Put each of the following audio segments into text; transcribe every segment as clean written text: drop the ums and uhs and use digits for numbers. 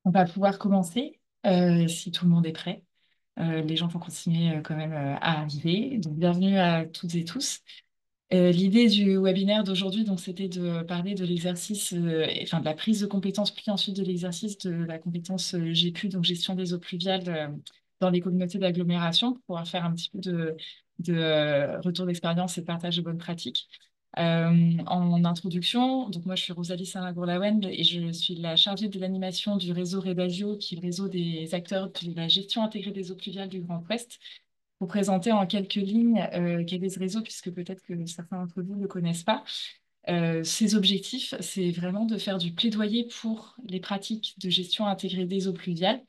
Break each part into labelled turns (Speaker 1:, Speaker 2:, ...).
Speaker 1: On va pouvoir commencer si tout le monde est prêt. Les gens vont continuer quand même à arriver. Donc, bienvenue à toutes et tous. L'idée du webinaire d'aujourd'hui, donc, c'était de parler de l'exercice, enfin de la prise de compétences, puis ensuite de l'exercice de la compétence GQ, donc gestion des eaux pluviales dans les communautés d'agglomération, pour pouvoir faire un petit peu de retour d'expérience et de partage de bonnes pratiques. En introduction, donc moi je suis Rosalie Saint-Lagour-Lawen et je suis la chargée de l'animation du réseau Rebagio, qui est le réseau des acteurs de la gestion intégrée des eaux pluviales du Grand Ouest. Pour présenter en quelques lignes quel est ce réseau, puisque peut-être que certains d'entre vous ne le connaissent pas. Ses objectifs, c'est vraiment de faire du plaidoyer pour les pratiques de gestion intégrée des eaux pluviales,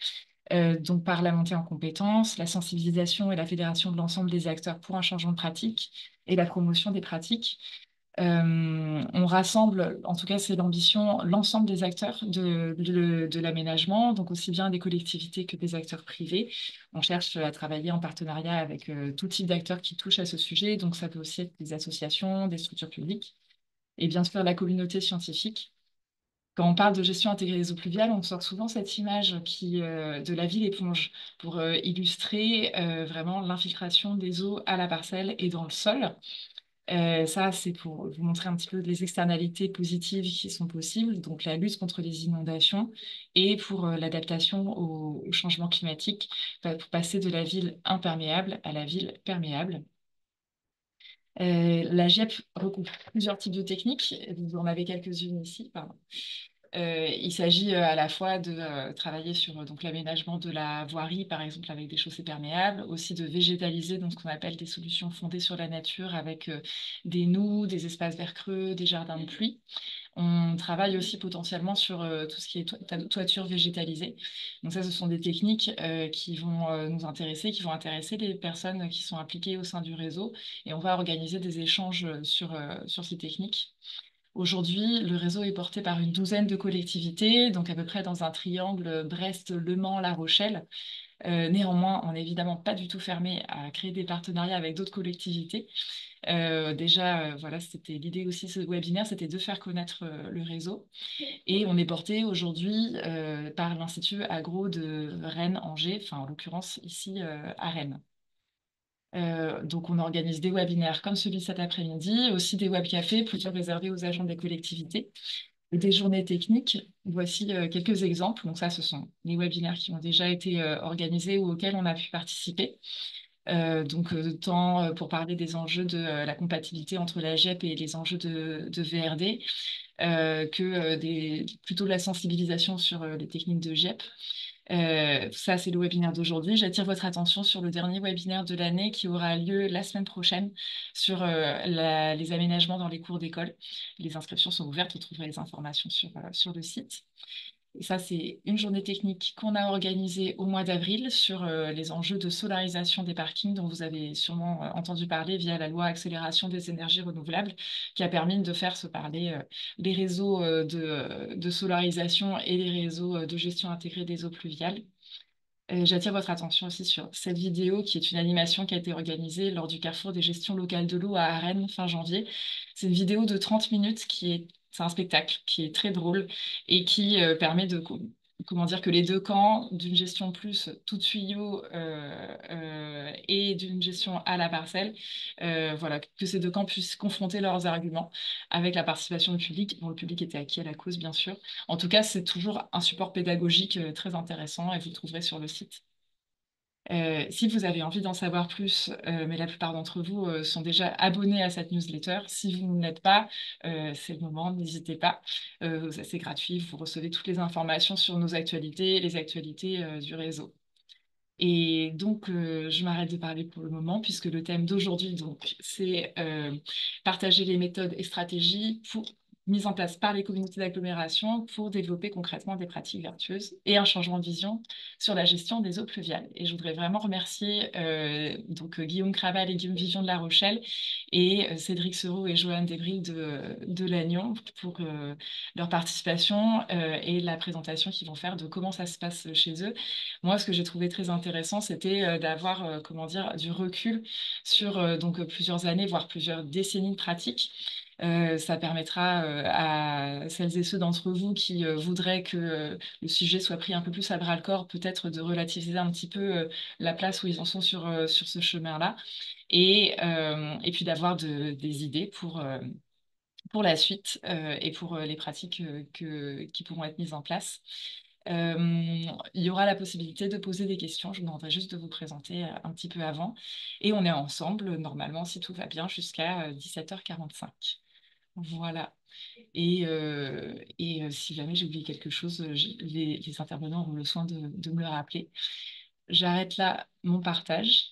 Speaker 1: donc par la montée en compétences, la sensibilisation et la fédération de l'ensemble des acteurs pour un changement de pratique et la promotion des pratiques. On rassemble, en tout cas c'est l'ambition, l'ensemble des acteurs de l'aménagement, donc aussi bien des collectivités que des acteurs privés. On cherche à travailler en partenariat avec tout type d'acteurs qui touchent à ce sujet, donc ça peut aussi être des associations, des structures publiques, et bien sûr la communauté scientifique. Quand on parle de gestion intégrée des eaux pluviales, on sort souvent cette image de la ville éponge pour illustrer vraiment l'infiltration des eaux à la parcelle et dans le sol. Ça, c'est pour vous montrer un petit peu les externalités positives qui sont possibles, donc la lutte contre les inondations et pour l'adaptation au changement climatique, pour passer de la ville imperméable à la ville perméable. La GEP regroupe plusieurs types de techniques. Vous en avez quelques-unes ici, pardon. Il s'agit à la fois de travailler sur donc l'aménagement de la voirie, par exemple avec des chaussées perméables, aussi de végétaliser donc ce qu'on appelle des solutions fondées sur la nature avec des noues, des espaces verts creux, des jardins de pluie. On travaille aussi potentiellement sur tout ce qui est toiture végétalisée. Donc ça, ce sont des techniques qui vont nous intéresser, qui vont intéresser les personnes qui sont impliquées au sein du réseau, et on va organiser des échanges sur ces techniques. Aujourd'hui, le réseau est porté par une douzaine de collectivités, donc à peu près dans un triangle Brest, Le Mans, La Rochelle. Néanmoins, on n'est évidemment pas du tout fermé à créer des partenariats avec d'autres collectivités. Déjà, voilà, c'était l'idée aussi de ce webinaire, c'était de faire connaître le réseau. Et on est porté aujourd'hui par l'Institut Agro de Rennes-Angers, enfin en l'occurrence ici à Rennes. Donc, on organise des webinaires comme celui cet après-midi, aussi des webcafés plutôt réservés aux agents des collectivités et des journées techniques. Voici quelques exemples. Donc, ça, ce sont les webinaires qui ont déjà été organisés ou auxquels on a pu participer. Tant pour parler des enjeux de la compatibilité entre la GEP et les enjeux de VRD, plutôt de la sensibilisation sur les techniques de GEP. Ça, c'est le webinaire d'aujourd'hui. J'attire votre attention sur le dernier webinaire de l'année qui aura lieu la semaine prochaine sur les aménagements dans les cours d'école. Les inscriptions sont ouvertes, vous trouverez les informations sur le site. Et ça, c'est une journée technique qu'on a organisée au mois d'avril sur les enjeux de solarisation des parkings dont vous avez sûrement entendu parler via la loi accélération des énergies renouvelables qui a permis de faire se parler les réseaux de solarisation et les réseaux de gestion intégrée des eaux pluviales. J'attire votre attention aussi sur cette vidéo qui est une animation qui a été organisée lors du Carrefour des gestions locales de l'eau à Rennes fin janvier. C'est une vidéo de 30 minutes c'est un spectacle qui est très drôle et qui permet de, comment dire, que les deux camps, d'une gestion plus tout tuyau et d'une gestion à la parcelle, voilà, que ces deux camps puissent confronter leurs arguments avec la participation du public. Bon, le public était acquis à la cause, bien sûr. En tout cas, c'est toujours un support pédagogique très intéressant et vous le trouverez sur le site. Si vous avez envie d'en savoir plus, mais la plupart d'entre vous sont déjà abonnés à cette newsletter, si vous ne l'êtes pas, c'est le moment, n'hésitez pas. C'est gratuit, vous recevez toutes les informations sur nos actualités, les actualités du réseau. Et donc, je m'arrête de parler pour le moment, puisque le thème d'aujourd'hui, donc, c'est partager les méthodes et stratégies mises en place par les communautés d'agglomération pour développer concrètement des pratiques vertueuses et un changement de vision sur la gestion des eaux pluviales. Et je voudrais vraiment remercier Guillaume Craval et Guillaume Vivion de La Rochelle et Cédric Sereau et Joanne Desbril de Lannion pour leur participation et la présentation qu'ils vont faire de comment ça se passe chez eux. Moi, ce que j'ai trouvé très intéressant, c'était d'avoir, comment dire, du recul sur plusieurs années, voire plusieurs décennies de pratique. Ça permettra à celles et ceux d'entre vous qui voudraient que le sujet soit pris un peu plus à bras-le-corps, peut-être de relativiser un petit peu la place où ils en sont sur ce chemin-là, et puis d'avoir des idées pour la suite et pour les pratiques qui pourront être mises en place. Il y aura la possibilité de poser des questions. Je vous demanderai juste de vous présenter un petit peu avant. Et on est ensemble, normalement, si tout va bien, jusqu'à 17h45. Voilà. Si jamais j'ai oublié quelque chose, les intervenants auront le soin de me le rappeler. J'arrête là mon partage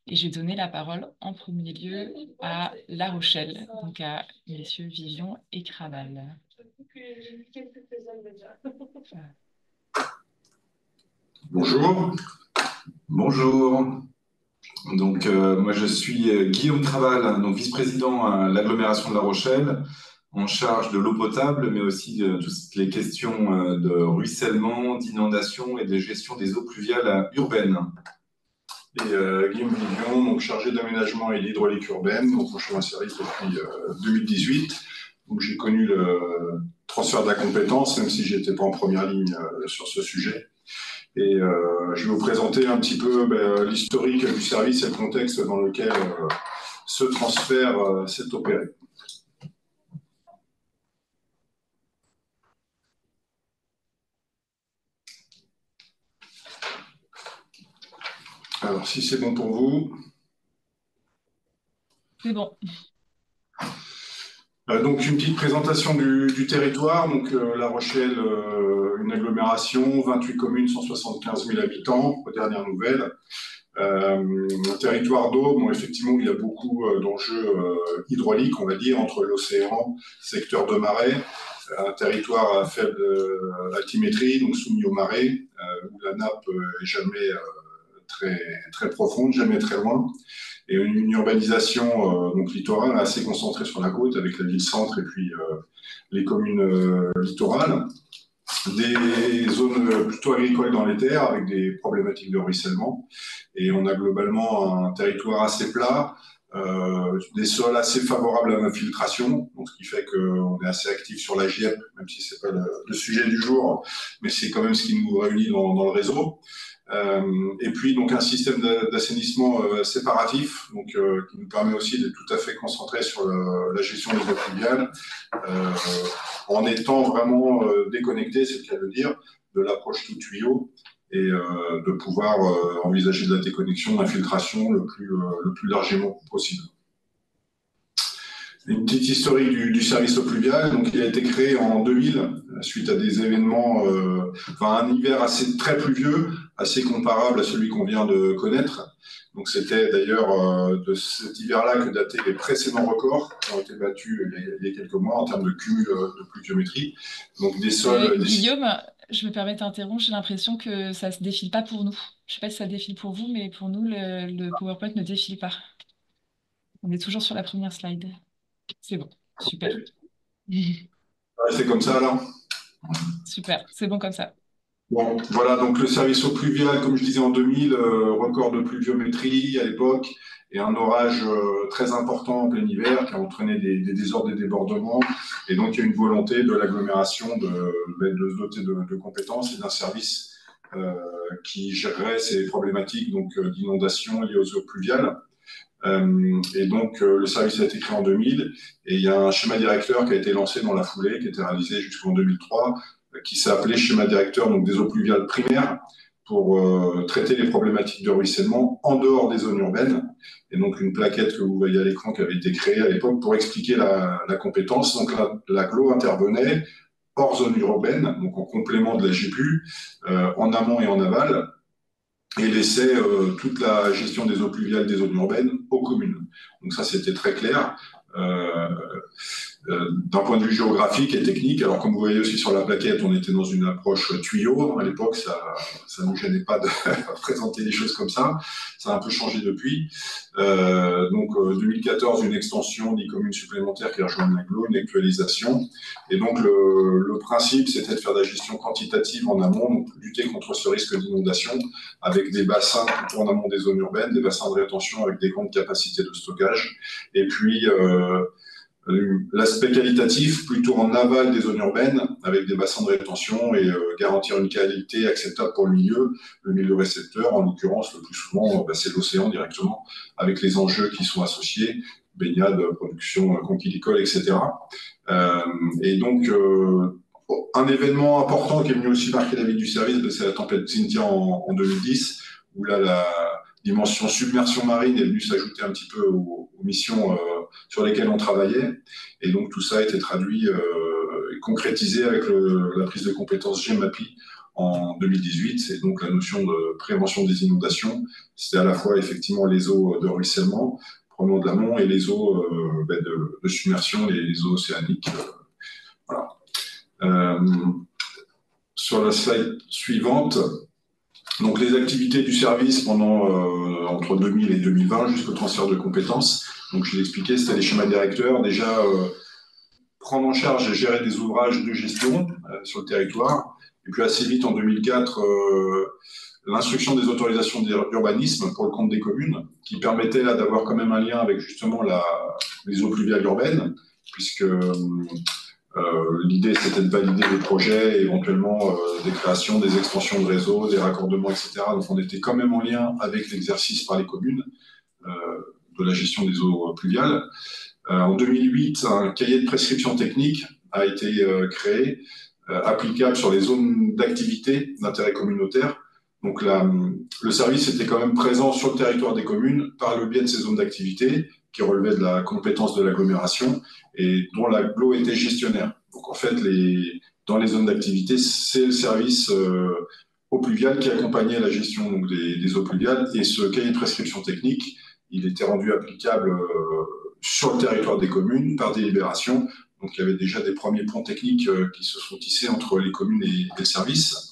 Speaker 1: et je vais donner la parole en premier lieu à La Rochelle, donc à messieurs Vivion et Craval.
Speaker 2: Bonjour. Bonjour. Donc, moi, je suis Guillaume Craval, donc vice-président à l'agglomération de La Rochelle, en charge de l'eau potable, mais aussi de toutes les questions de ruissellement, d'inondation et de gestion des eaux pluviales urbaines. Et Guillaume Vivion, donc chargé d'aménagement et d'hydraulique urbaine, donc je suis en service depuis 2018. Donc, j'ai connu le transfert de la compétence, même si je n'étais pas en première ligne sur ce sujet. Et je vais vous présenter un petit peu l'historique du service et le contexte dans lequel ce transfert s'est opéré. Alors, si c'est bon pour vous.
Speaker 1: C'est bon.
Speaker 2: Donc, une petite présentation du territoire. Donc, La Rochelle, une agglomération, 28 communes, 175 000 habitants, aux dernières nouvelles. Un territoire d'eau, bon, effectivement, il y a beaucoup d'enjeux hydrauliques, on va dire, entre l'océan, secteur de marais, un territoire à faible altimétrie, donc soumis aux marées, où la nappe est jamais très, très profonde, jamais très loin, et une urbanisation donc littorale assez concentrée sur la côte, avec la ville-centre et puis les communes littorales. Des zones plutôt agricoles dans les terres avec des problématiques de ruissellement. Et on a globalement un territoire assez plat, des sols assez favorables à l'infiltration, donc ce qui fait qu'on est assez actif sur la GIEP, même si c'est pas le sujet du jour, mais c'est quand même ce qui nous réunit dans le réseau. Et puis donc un système d'assainissement séparatif, donc qui nous permet aussi d'être tout à fait concentré sur la gestion des eaux pluviales, en étant vraiment déconnecté, c'est le cas de dire, de l'approche tout tuyau et de pouvoir envisager de la déconnexion, d'infiltration le plus largement possible. Une petite historique du service eau pluviale. Donc, il a été créé en 2000 suite à des événements, un hiver très pluvieux, assez comparable à celui qu'on vient de connaître. Donc, c'était d'ailleurs de cet hiver-là que dataient les précédents records qui ont été battus il y a quelques mois en termes de cumul de pluviométrie. Donc, des sols.
Speaker 1: Guillaume, je me permets d'interrompre, j'ai l'impression que ça ne se défile pas pour nous. Je ne sais pas si ça défile pour vous, mais pour nous, le PowerPoint ne défile pas. On est toujours sur la première slide. C'est bon, super.
Speaker 2: C'est comme ça, là.
Speaker 1: Super, c'est bon comme ça.
Speaker 2: Bon, voilà, donc le service eau pluviale, comme je disais en 2000, record de pluviométrie à l'époque, et un orage très important en plein hiver qui a entraîné des désordres et des débordements. Et donc, il y a une volonté de l'agglomération de se doter de compétences et d'un service qui gérerait ces problématiques d'inondation liées aux eaux pluviales. Et donc, le service a été créé en 2000 et il y a un schéma directeur qui a été lancé dans la foulée, qui a été réalisé jusqu'en 2003, qui s'est appelé schéma directeur donc, des eaux pluviales primaires pour traiter les problématiques de ruissellement en dehors des zones urbaines. Et donc, une plaquette que vous voyez à l'écran qui avait été créée à l'époque pour expliquer la compétence. Donc, l'agglo intervenait hors zone urbaine, donc en complément de la GPU, en amont et en aval, et laissait toute la gestion des eaux pluviales des zones urbaines aux communes. Donc ça, c'était très clair. D'un point de vue géographique et technique, alors comme vous voyez aussi sur la plaquette, on était dans une approche tuyau. À l'époque, ça ne nous gênait pas de présenter les choses comme ça. Ça a un peu changé depuis. 2014, une extension, 10 communes supplémentaires qui rejoignent l'agglo, une actualisation. Et donc le principe, c'était de faire de la gestion quantitative en amont, donc lutter contre ce risque d'inondation avec des bassins tout en amont des zones urbaines, des bassins de rétention avec des grandes capacités de stockage. Et puis L'aspect qualitatif, plutôt en aval des zones urbaines, avec des bassins de rétention et garantir une qualité acceptable pour le milieu récepteur, en l'occurrence, le plus souvent, c'est l'océan directement, avec les enjeux qui sont associés, baignade, production conchilicole, etc. Et donc, un événement important qui est venu aussi marquer la vie du service, c'est la tempête Cynthia en 2010, où là, la dimension submersion marine est venue s'ajouter un petit peu aux missions sur lesquelles on travaillait. Et donc, tout ça a été traduit et concrétisé avec la prise de compétences GEMAPI en 2018. Et donc, la notion de prévention des inondations, c'était à la fois effectivement les eaux de ruissellement, provenant de l'amont, et les eaux de submersion, les eaux océaniques. Voilà. Sur la slide suivante, donc les activités du service pendant entre 2000 et 2020 jusqu'au transfert de compétences. Donc je l'ai expliqué, c'était les schémas directeurs. Déjà, prendre en charge et gérer des ouvrages de gestion sur le territoire. Et puis assez vite, en 2004, l'instruction des autorisations d'urbanisme pour le compte des communes, qui permettait là d'avoir quand même un lien avec justement les eaux pluviales urbaines, puisque l'idée c'était de valider des projets, éventuellement des créations, des extensions de réseaux, des raccordements, etc. Donc on était quand même en lien avec l'exercice par les communes de la gestion des eaux pluviales. En 2008, un cahier de prescription technique a été créé, applicable sur les zones d'activité d'intérêt communautaire. Donc le service était quand même présent sur le territoire des communes par le biais de ces zones d'activité qui relevaient de la compétence de l'agglomération et dont l'agglo était gestionnaire. Donc en fait, dans les zones d'activité, c'est le service eau pluviale qui accompagnait la gestion donc, des eaux pluviales. Et ce cahier de prescription technique, il était rendu applicable sur le territoire des communes par délibération. Donc il y avait déjà des premiers ponts techniques qui se sont tissés entre les communes et le service.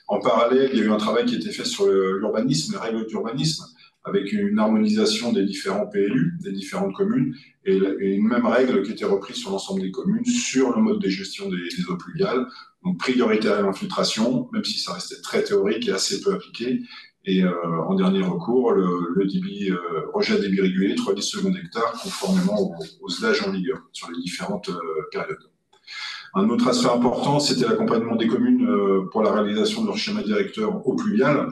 Speaker 2: En parallèle, il y a eu un travail qui a été fait sur l'urbanisme, les règles d'urbanisme, avec une harmonisation des différents PLU, des différentes communes, et une même règle qui était reprise sur l'ensemble des communes sur le mode de gestion des eaux pluviales. Donc priorité à l'infiltration, même si ça restait très théorique et assez peu appliqué. Et en dernier recours, le débit, rejet à débit régulé, 3 litres secondes hectare, conformément aux slages en vigueur sur les différentes périodes. Un autre aspect important, c'était l'accompagnement des communes pour la réalisation de leur schéma directeur eau pluviale,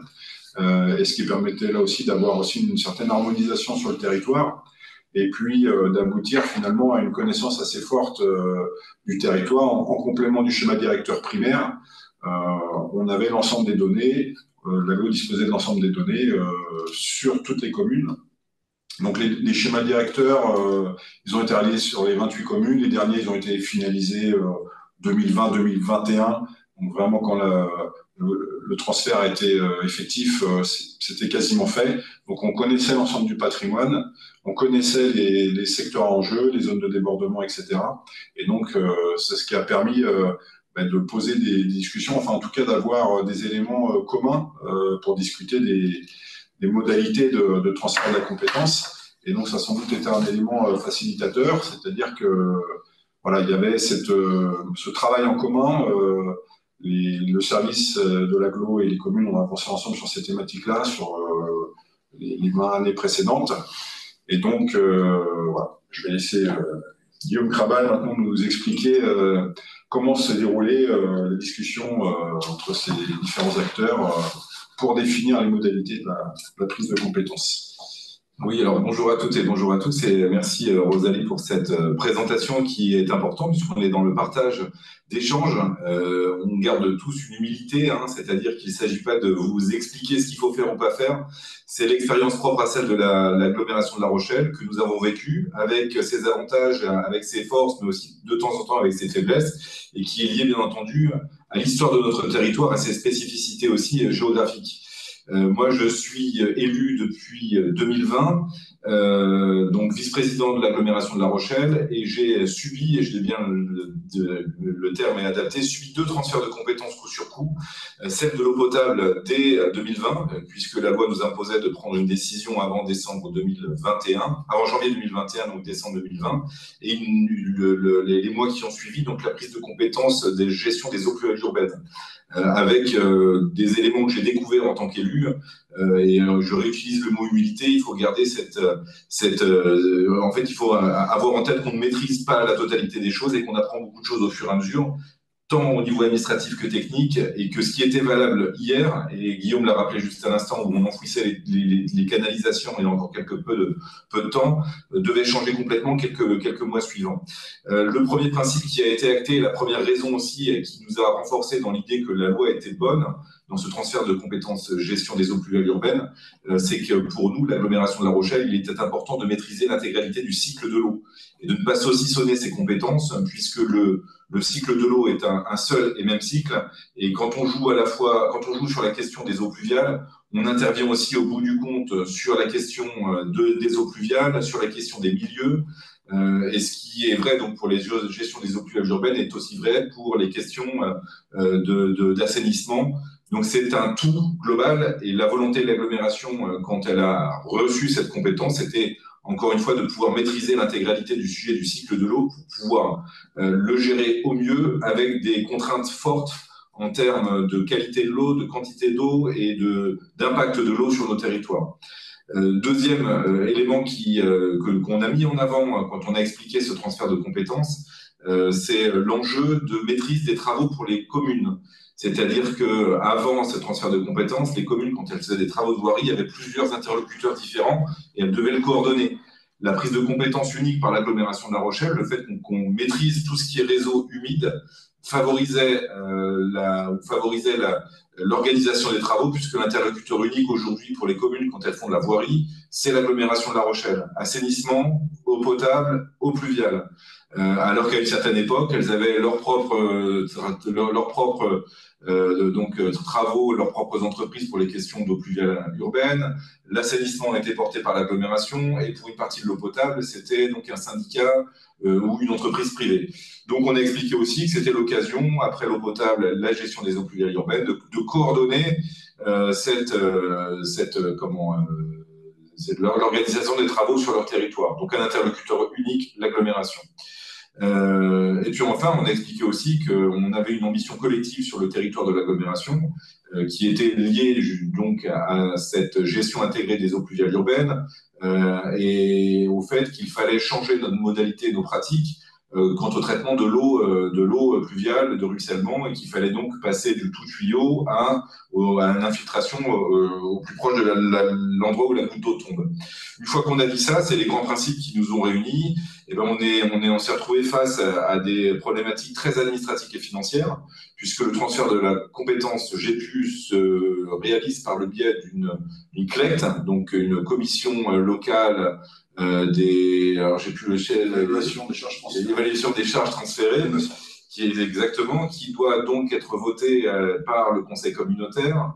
Speaker 2: et ce qui permettait là aussi d'avoir aussi une certaine harmonisation sur le territoire, et puis d'aboutir finalement à une connaissance assez forte du territoire en complément du schéma directeur primaire. On avait l'ensemble des données, l'AGLO disposait de l'ensemble des données sur toutes les communes. Donc les schémas directeurs, ils ont été réalisés sur les 28 communes. Les derniers, ils ont été finalisés 2020-2021. Donc vraiment, quand le transfert a été effectif, c'était quasiment fait. Donc on connaissait l'ensemble du patrimoine, on connaissait les secteurs à enjeu, les zones de débordement, etc. Et donc c'est ce qui a permis de poser des discussions, enfin en tout cas d'avoir des éléments communs pour discuter des modalités de transfert de la compétence. Et donc, ça a sans doute été un élément facilitateur, c'est-à-dire que voilà, il y avait ce travail en commun. Le service de l'agglo et les communes ont avancé ensemble sur ces thématiques-là, sur les 20 années précédentes. Et donc, voilà, je vais laisser Guillaume Krabal maintenant nous expliquer comment se déroulait la discussion entre ces différents acteurs pour définir les modalités de la prise de compétences.
Speaker 3: Oui, alors bonjour à toutes et bonjour à tous et merci Rosalie pour cette présentation qui est importante puisqu'on est dans le partage d'échanges. On garde tous une humilité, c'est-à-dire qu'il ne s'agit pas de vous expliquer ce qu'il faut faire ou pas faire. C'est l'expérience propre à celle de l'agglomération de La Rochelle que nous avons vécue avec ses avantages, avec ses forces, mais aussi de temps en temps avec ses faiblesses et qui est liée bien entendu à l'histoire de notre territoire, à ses spécificités aussi géographiques. Moi, je suis élu depuis 2020, donc vice-président de l'agglomération de La Rochelle, et j'ai subi, et je dis bien le terme est adapté, subi 2 transferts de compétences coup sur coup, celle de l'eau potable dès 2020, puisque la loi nous imposait de prendre une décision avant décembre 2021, avant janvier 2021, donc décembre 2020, et les mois qui ont suivi, donc la prise de compétences des gestions des eaux pluviales urbaines. avec des éléments que j'ai découverts en tant qu'élu. Je réutilise le mot humilité. Il faut garder en fait, il faut avoir en tête qu'on ne maîtrise pas la totalité des choses et qu'on apprend beaucoup de choses au fur et à mesure, tant au niveau administratif que technique, et que ce qui était valable hier, et Guillaume l'a rappelé juste à l'instant, où on enfouissait les canalisations il y a encore peu de temps, devait changer complètement quelques mois suivants. Le premier principe qui a été acté, la première raison aussi, et qui nous a renforcé dans l'idée que la loi était bonne, dans ce transfert de compétences gestion des eaux pluviales urbaines, c'est que pour nous, l'agglomération de La Rochelle, il était important de maîtriser l'intégralité du cycle de l'eau et de ne pas saucissonner ses compétences, puisque le cycle de l'eau est un seul et même cycle. Et quand on joue sur la question des eaux pluviales, on intervient aussi au bout du compte sur la question des eaux pluviales, sur la question des milieux. Et ce qui est vrai donc pour les gestions des eaux pluviales urbaines est aussi vrai pour les questions d'assainissement. Donc c'est un tout global, et la volonté de l'agglomération, quand elle a reçu cette compétence, c'était encore une fois de pouvoir maîtriser l'intégralité du sujet du cycle de l'eau pour pouvoir le gérer au mieux avec des contraintes fortes en termes de qualité de l'eau, de quantité d'eau et d'impact de l'eau sur nos territoires. Deuxième élément qu'on a mis en avant quand on a expliqué ce transfert de compétences, c'est l'enjeu de maîtrise des travaux pour les communes. C'est-à-dire qu'avant ce transfert de compétences, les communes, quand elles faisaient des travaux de voirie, il y avait plusieurs interlocuteurs différents et elles devaient le coordonner. La prise de compétences unique par l'agglomération de La Rochelle, le fait qu'on maîtrise tout ce qui est réseau humide, favorisait l'organisation des travaux, puisque l'interlocuteur unique aujourd'hui pour les communes quand elles font de la voirie, c'est l'agglomération de La Rochelle. Assainissement, eau potable, eau pluviale. Alors qu'à une certaine époque, elles avaient leurs propres travaux, leurs propres entreprises pour les questions d'eau pluviale urbaine. L'assainissement était porté par l'agglomération, et pour une partie de l'eau potable, c'était donc un syndicat ou une entreprise privée. Donc on a expliqué aussi que c'était l'occasion, après l'eau potable, la gestion des eaux pluviales urbaines, de coordonner l'organisation des travaux sur leur territoire. Donc un interlocuteur unique, l'agglomération. Et puis enfin, on a expliqué aussi qu'on avait une ambition collective sur le territoire de l'agglomération qui était liée donc à cette gestion intégrée des eaux pluviales urbaines et au fait qu'il fallait changer notre modalité, nos pratiques quant au traitement de l'eau pluviale, de ruissellement, et qu'il fallait donc passer du tout tuyau à une infiltration au plus proche de l'endroit où la goutte d'eau tombe. Une fois qu'on a dit ça, c'est les grands principes qui nous ont réunis. Et ben on s'est retrouvé face à des problématiques très administratives et financières, puisque le transfert de la compétence GEPU se réalise par le biais d'une CLET, donc une commission locale alors j'ai plus
Speaker 2: l'évaluation des charges transférées.
Speaker 3: L'évaluation des charges transférées, qui doit donc être votée par le conseil communautaire,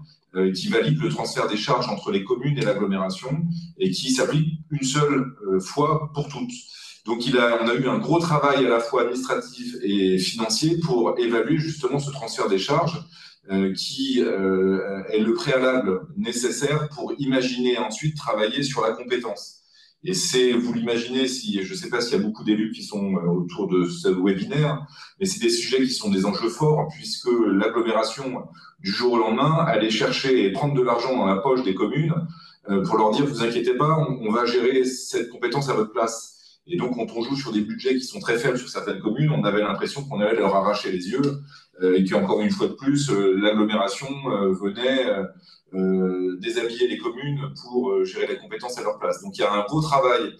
Speaker 3: qui valide le transfert des charges entre les communes et l'agglomération, et qui s'applique une seule fois pour toutes. Donc on a eu un gros travail à la fois administratif et financier pour évaluer justement ce transfert des charges, qui est le préalable nécessaire pour imaginer ensuite travailler sur la compétence. Et vous l'imaginez, je ne sais pas s'il y a beaucoup d'élus qui sont autour de ce webinaire, mais c'est des sujets qui sont des enjeux forts, puisque l'agglomération, du jour au lendemain, allait chercher et prendre de l'argent dans la poche des communes pour leur dire, vous inquiétez pas, on va gérer cette compétence à votre place. Et donc, quand on joue sur des budgets qui sont très faibles sur certaines communes, on avait l'impression qu'on allait leur arracher les yeux, et qu'encore une fois de plus, l'agglomération venait déshabiller les communes pour gérer les compétences à leur place. Donc il y a un beau travail,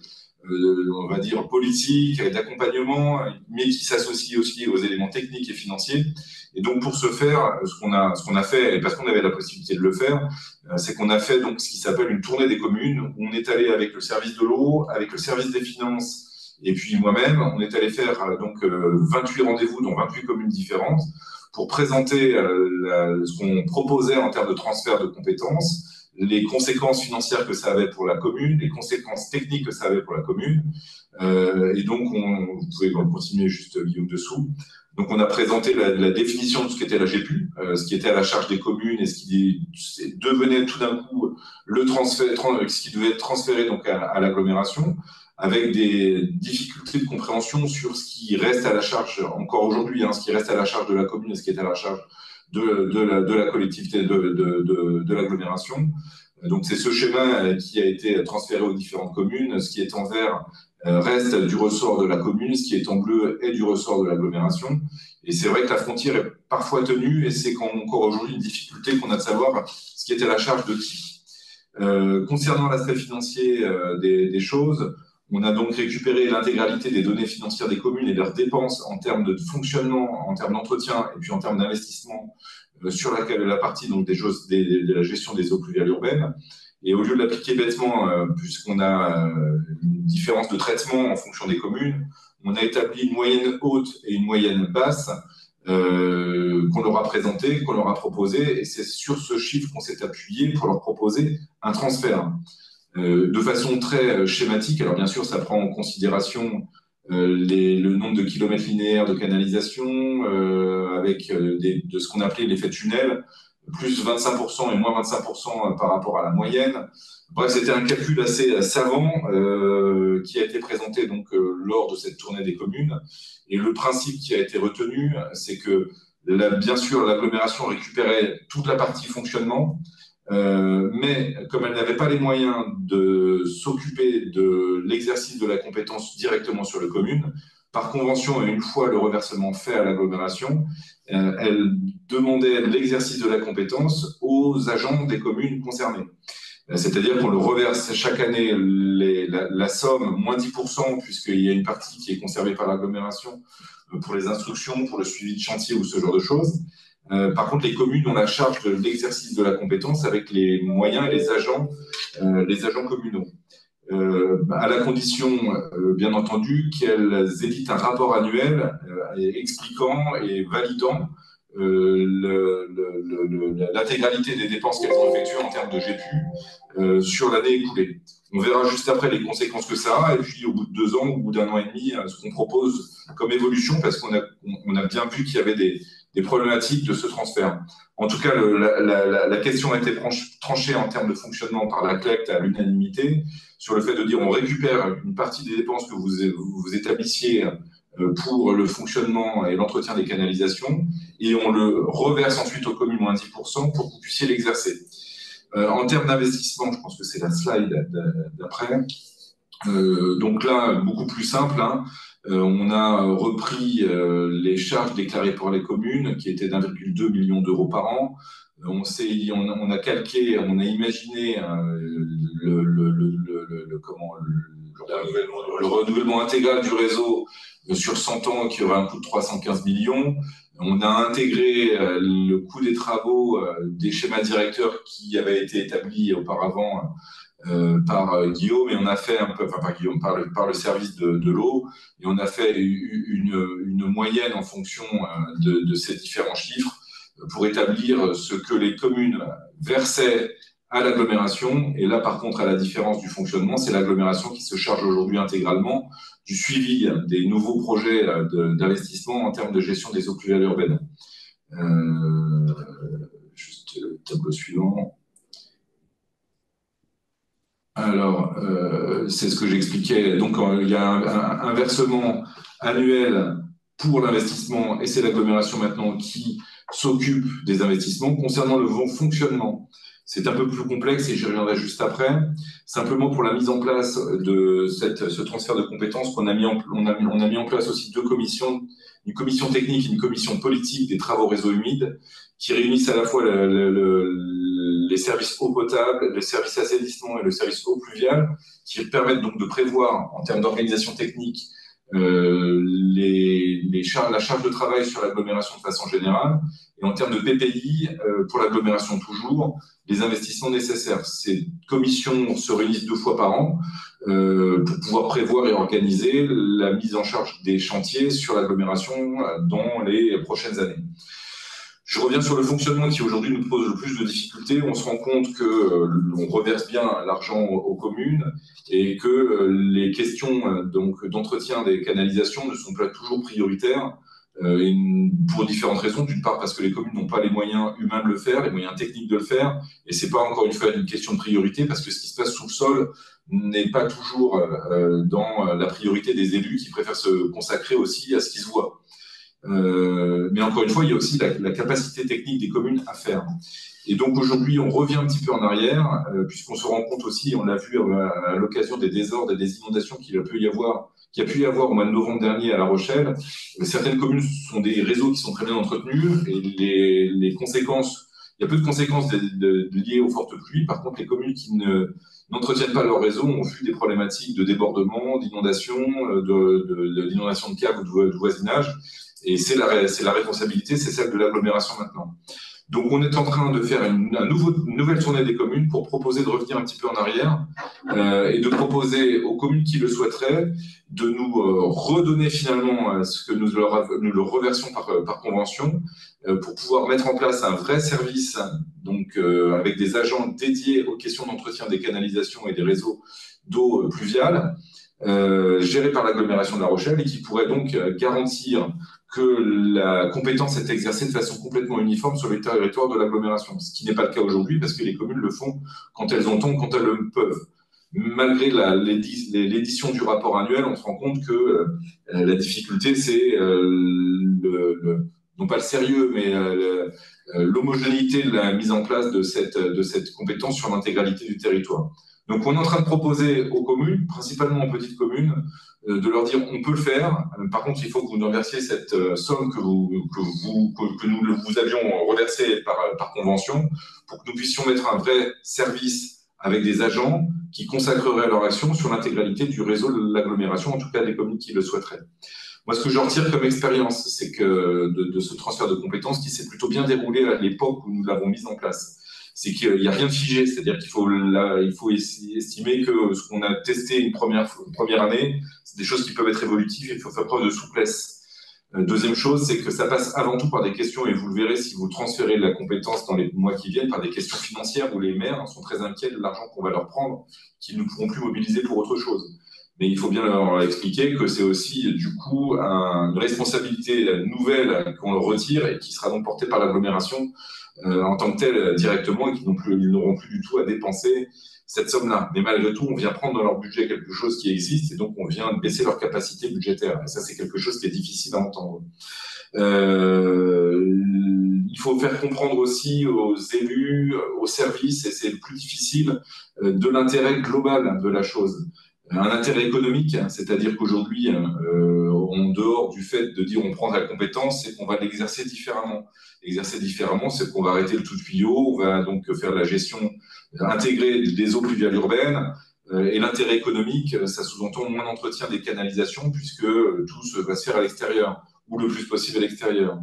Speaker 3: on va dire, politique, d'accompagnement, mais qui s'associe aussi aux éléments techniques et financiers. Et donc pour ce faire, ce qu'on a fait, et parce qu'on avait la possibilité de le faire, c'est qu'on a fait donc ce qui s'appelle une tournée des communes, où on est allé avec le service de l'eau, avec le service des finances, et puis moi-même, on est allé faire donc 28 rendez-vous dans 28 communes différentes, pour présenter ce qu'on proposait en termes de transfert de compétences, les conséquences financières que ça avait pour la commune, les conséquences techniques que ça avait pour la commune. Et donc, vous pouvez continuer juste, Guillaume, dessous. Donc, on a présenté la définition de ce qu'était la GEPU, ce qui était à la charge des communes et ce qui devenait tout d'un coup ce qui devait être transféré donc à l'agglomération, avec des difficultés de compréhension sur ce qui reste à la charge, encore aujourd'hui, ce qui reste à la charge de la commune et ce qui est à la charge de la collectivité, de l'agglomération. Donc c'est ce schéma qui a été transféré aux différentes communes. Ce qui est en vert reste du ressort de la commune, ce qui est en bleu est du ressort de l'agglomération. Et c'est vrai que la frontière est parfois tenue, et c'est encore aujourd'hui une difficulté qu'on a de savoir ce qui était la charge de qui. Concernant l'aspect financier des choses, on a donc récupéré l'intégralité des données financières des communes et leurs dépenses en termes de fonctionnement, en termes d'entretien et puis en termes d'investissement sur la partie donc, de la gestion des eaux pluviales urbaines. Et au lieu de l'appliquer bêtement, puisqu'on a une différence de traitement en fonction des communes, on a établi une moyenne haute et une moyenne basse qu'on leur a présenté, qu'on leur a proposé, et c'est sur ce chiffre qu'on s'est appuyé pour leur proposer un transfert. De façon très schématique, alors bien sûr, ça prend en considération le nombre de kilomètres linéaires de canalisation, avec de ce qu'on appelait l'effet tunnel, plus 25% et moins 25% par rapport à la moyenne. Bref, c'était un calcul assez savant qui a été présenté donc, lors de cette tournée des communes. Et le principe qui a été retenu, c'est que bien sûr, l'agglomération récupérait toute la partie fonctionnement, mais comme elle n'avait pas les moyens de s'occuper de l'exercice de la compétence directement sur les communes, par convention et une fois le reversement fait à l'agglomération, elle demandait l'exercice de la compétence aux agents des communes concernées. C'est-à-dire qu'on le reverse chaque année la somme, moins 10%, puisqu'il y a une partie qui est conservée par l'agglomération pour les instructions, pour le suivi de chantier ou ce genre de choses. Par contre, les communes ont la charge de l'exercice de la compétence avec les moyens et les agents communaux. À la condition, bien entendu, qu'elles éditent un rapport annuel expliquant et validant l'intégralité des dépenses qu'elles ont effectuées en termes de GPU sur l'année écoulée. On verra juste après les conséquences que ça a, et puis au bout de 2 ans, au bout d'1 an et demi, ce qu'on propose comme évolution, parce qu'on a bien vu qu'il y avait des problématiques de ce transfert. En tout cas, la question a été tranchée en termes de fonctionnement par la CLECT à l'unanimité, sur le fait de dire on récupère une partie des dépenses que vous établissiez pour le fonctionnement et l'entretien des canalisations, et on le reverse ensuite aux communes moins 10% pour que vous puissiez l'exercer. En termes d'investissement, je pense que c'est la slide d'après. Donc là, beaucoup plus simple, hein. On a repris les charges déclarées par les communes, qui étaient d'1,2 million d'euros par an. On a calqué, on a imaginé le renouvellement intégral du réseau sur 100 ans qui aurait un coût de 315 millions. On a intégré le coût des travaux des schémas directeurs qui avaient été établis auparavant par Guillaume, et on a fait un peu, enfin par Guillaume, par le service de l'eau, et on a fait une moyenne en fonction de ces différents chiffres pour établir ce que les communes versaient à l'agglomération. Et là, par contre, à la différence du fonctionnement, c'est l'agglomération qui se charge aujourd'hui intégralement du suivi des nouveaux projets d'investissement en termes de gestion des eaux pluviales urbaines. Juste le tableau suivant. Alors, c'est ce que j'expliquais. Donc, il y a un versement annuel pour l'investissement, et c'est l'agglomération maintenant qui s'occupe des investissements. Concernant le fonctionnement, c'est un peu plus complexe et j'y reviendrai juste après. Simplement pour la mise en place de ce transfert de compétences, on a mis en place aussi 2 commissions, une commission technique et une commission politique des travaux réseaux humides, qui réunissent à la fois les services eau potable, le service assainissement et le service eau pluviale, qui permettent donc de prévoir, en termes d'organisation technique, la charge de travail sur l'agglomération de façon générale, et en termes de PPI, pour l'agglomération toujours, les investissements nécessaires. Ces commissions se réunissent 2 fois par an pour pouvoir prévoir et organiser la mise en charge des chantiers sur l'agglomération dans les prochaines années. Je reviens sur le fonctionnement qui aujourd'hui nous pose le plus de difficultés. On se rend compte qu'on reverse bien l'argent aux communes et que les questions d'entretien des canalisations ne sont pas toujours prioritaires pour différentes raisons. D'une part parce que les communes n'ont pas les moyens humains de le faire, les moyens techniques de le faire, et c'est pas encore une fois une question de priorité parce que ce qui se passe sous le sol n'est pas toujours dans la priorité des élus qui préfèrent se consacrer aussi à ce qui se voit. Mais encore une fois, il y a aussi la capacité technique des communes à faire. Et donc aujourd'hui, on revient un petit peu en arrière, puisqu'on se rend compte aussi, on l'a vu à l'occasion des désordres et des inondations qu'il a pu y avoir au mois de novembre dernier à La Rochelle. Certaines communes sont des réseaux qui sont très bien entretenus et les conséquences, il y a peu de conséquences liées aux fortes pluies. Par contre, les communes qui n'entretiennent pas leur réseau ont vu des problématiques de débordement, d'inondation, d'inondation de caves ou de voisinage. Et c'est la responsabilité, c'est celle de l'agglomération maintenant. Donc, on est en train de faire une nouvelle tournée des communes pour proposer de revenir un petit peu en arrière et de proposer aux communes qui le souhaiteraient de nous redonner finalement ce que nous leur reversions par convention pour pouvoir mettre en place un vrai service donc, avec des agents dédiés aux questions d'entretien des canalisations et des réseaux d'eau pluviale gérés par l'agglomération de La Rochelle et qui pourraient donc garantir que la compétence est exercée de façon complètement uniforme sur les territoires de l'agglomération, ce qui n'est pas le cas aujourd'hui parce que les communes le font quand elles entendent, quand elles le peuvent. Malgré l'édition du rapport annuel, on se rend compte que la difficulté, c'est non pas le sérieux, mais l'homogénéité de la mise en place de cette compétence sur l'intégralité du territoire. Donc, on est en train de proposer aux communes, principalement aux petites communes, de leur dire on peut le faire. Par contre, il faut que vous nous reversiez cette somme que nous vous avions reversée par convention pour que nous puissions mettre un vrai service avec des agents qui consacreraient leur action sur l'intégralité du réseau de l'agglomération, en tout cas des communes qui le souhaiteraient. Moi, ce que j'en retire comme expérience, c'est que de ce transfert de compétences qui s'est plutôt bien déroulé à l'époque où nous l'avons mis en place, c'est qu'il n'y a rien de figé, c'est-à-dire qu'il faut estimer que ce qu'on a testé une première année, c'est des choses qui peuvent être évolutives et il faut faire preuve de souplesse. Deuxième chose, c'est que ça passe avant tout par des questions, et vous le verrez si vous transférez la compétence dans les mois qui viennent, par des questions financières où les maires sont très inquiets de l'argent qu'on va leur prendre, qu'ils ne pourront plus mobiliser pour autre chose. Mais il faut bien leur expliquer que c'est aussi du coup une responsabilité nouvelle qu'on leur retire et qui sera donc portée par l'agglomération en tant que telle directement et qu'ils n'auront plus du tout à dépenser cette somme-là. Mais malgré tout, on vient prendre dans leur budget quelque chose qui existe et donc on vient baisser leur capacité budgétaire. Et ça, c'est quelque chose qui est difficile à entendre. Il faut faire comprendre aussi aux élus, aux services, et c'est le plus difficile, de l'intérêt global de la chose. Un intérêt économique, c'est-à-dire qu'aujourd'hui, en dehors du fait de dire on prend la compétence, c'est qu'on va l'exercer différemment. L'exercer différemment, c'est qu'on va arrêter le tout tuyau, on va donc faire la gestion intégrée des eaux pluviales urbaines. Et l'intérêt économique, ça sous-entend moins d'entretien des canalisations puisque tout va se faire à l'extérieur ou le plus possible à l'extérieur.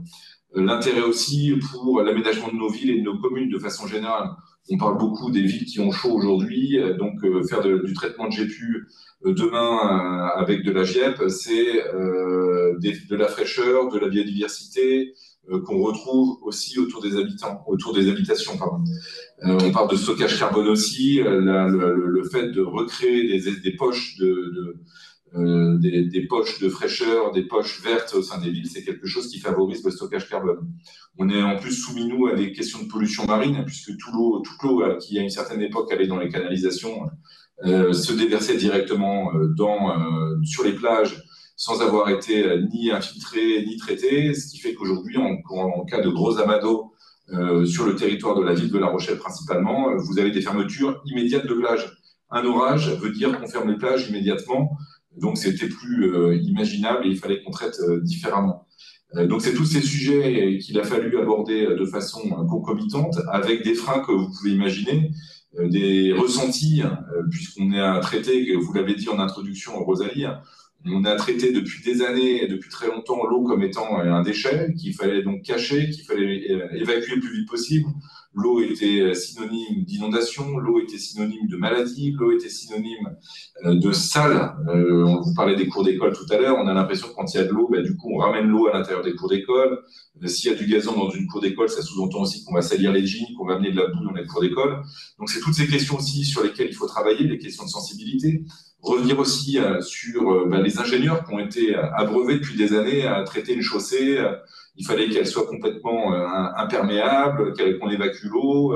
Speaker 3: L'intérêt aussi pour l'aménagement de nos villes et de nos communes de façon générale. On parle beaucoup des villes qui ont chaud aujourd'hui, donc faire du traitement de GEPU demain avec de la GIEP, c'est de la fraîcheur, de la biodiversité qu'on retrouve aussi autour des habitations. Pardon. On parle de stockage carbone aussi, le fait de recréer des poches des poches de fraîcheur, des poches vertes au sein des villes, c'est quelque chose qui favorise le stockage carbone. On est en plus soumis, nous, à des questions de pollution marine, puisque toute l'eau qui, à une certaine époque, allait dans les canalisations, se déversait directement sur les plages sans avoir été ni infiltrée ni traitée, ce qui fait qu'aujourd'hui, en cas de gros amas d'eau sur le territoire de la ville de La Rochelle principalement, vous avez des fermetures immédiates de plages. Un orage veut dire qu'on ferme les plages immédiatement. Donc, c'était plus imaginable et il fallait qu'on traite différemment. Donc, c'est tous ces sujets qu'il a fallu aborder de façon concomitante avec des freins que vous pouvez imaginer, des ressentis, puisqu'on est à traiter, que vous l'avez dit en introduction, Rosalie, on a traité depuis des années et depuis très longtemps l'eau comme étant un déchet qu'il fallait donc cacher, qu'il fallait évacuer le plus vite possible. L'eau était synonyme d'inondation, l'eau était synonyme de maladie, l'eau était synonyme de sale. On vous parlait des cours d'école tout à l'heure, on a l'impression que quand il y a de l'eau, du coup on ramène l'eau à l'intérieur des cours d'école. S'il y a du gazon dans une cour d'école, ça sous-entend aussi qu'on va salir les jeans, qu'on va amener de la boue dans les cours d'école. Donc c'est toutes ces questions aussi sur lesquelles il faut travailler, les questions de sensibilité. Revenir aussi sur les ingénieurs qui ont été abreuvés depuis des années à traiter une chaussée. Il fallait qu'elle soit complètement imperméable, qu'on évacue l'eau,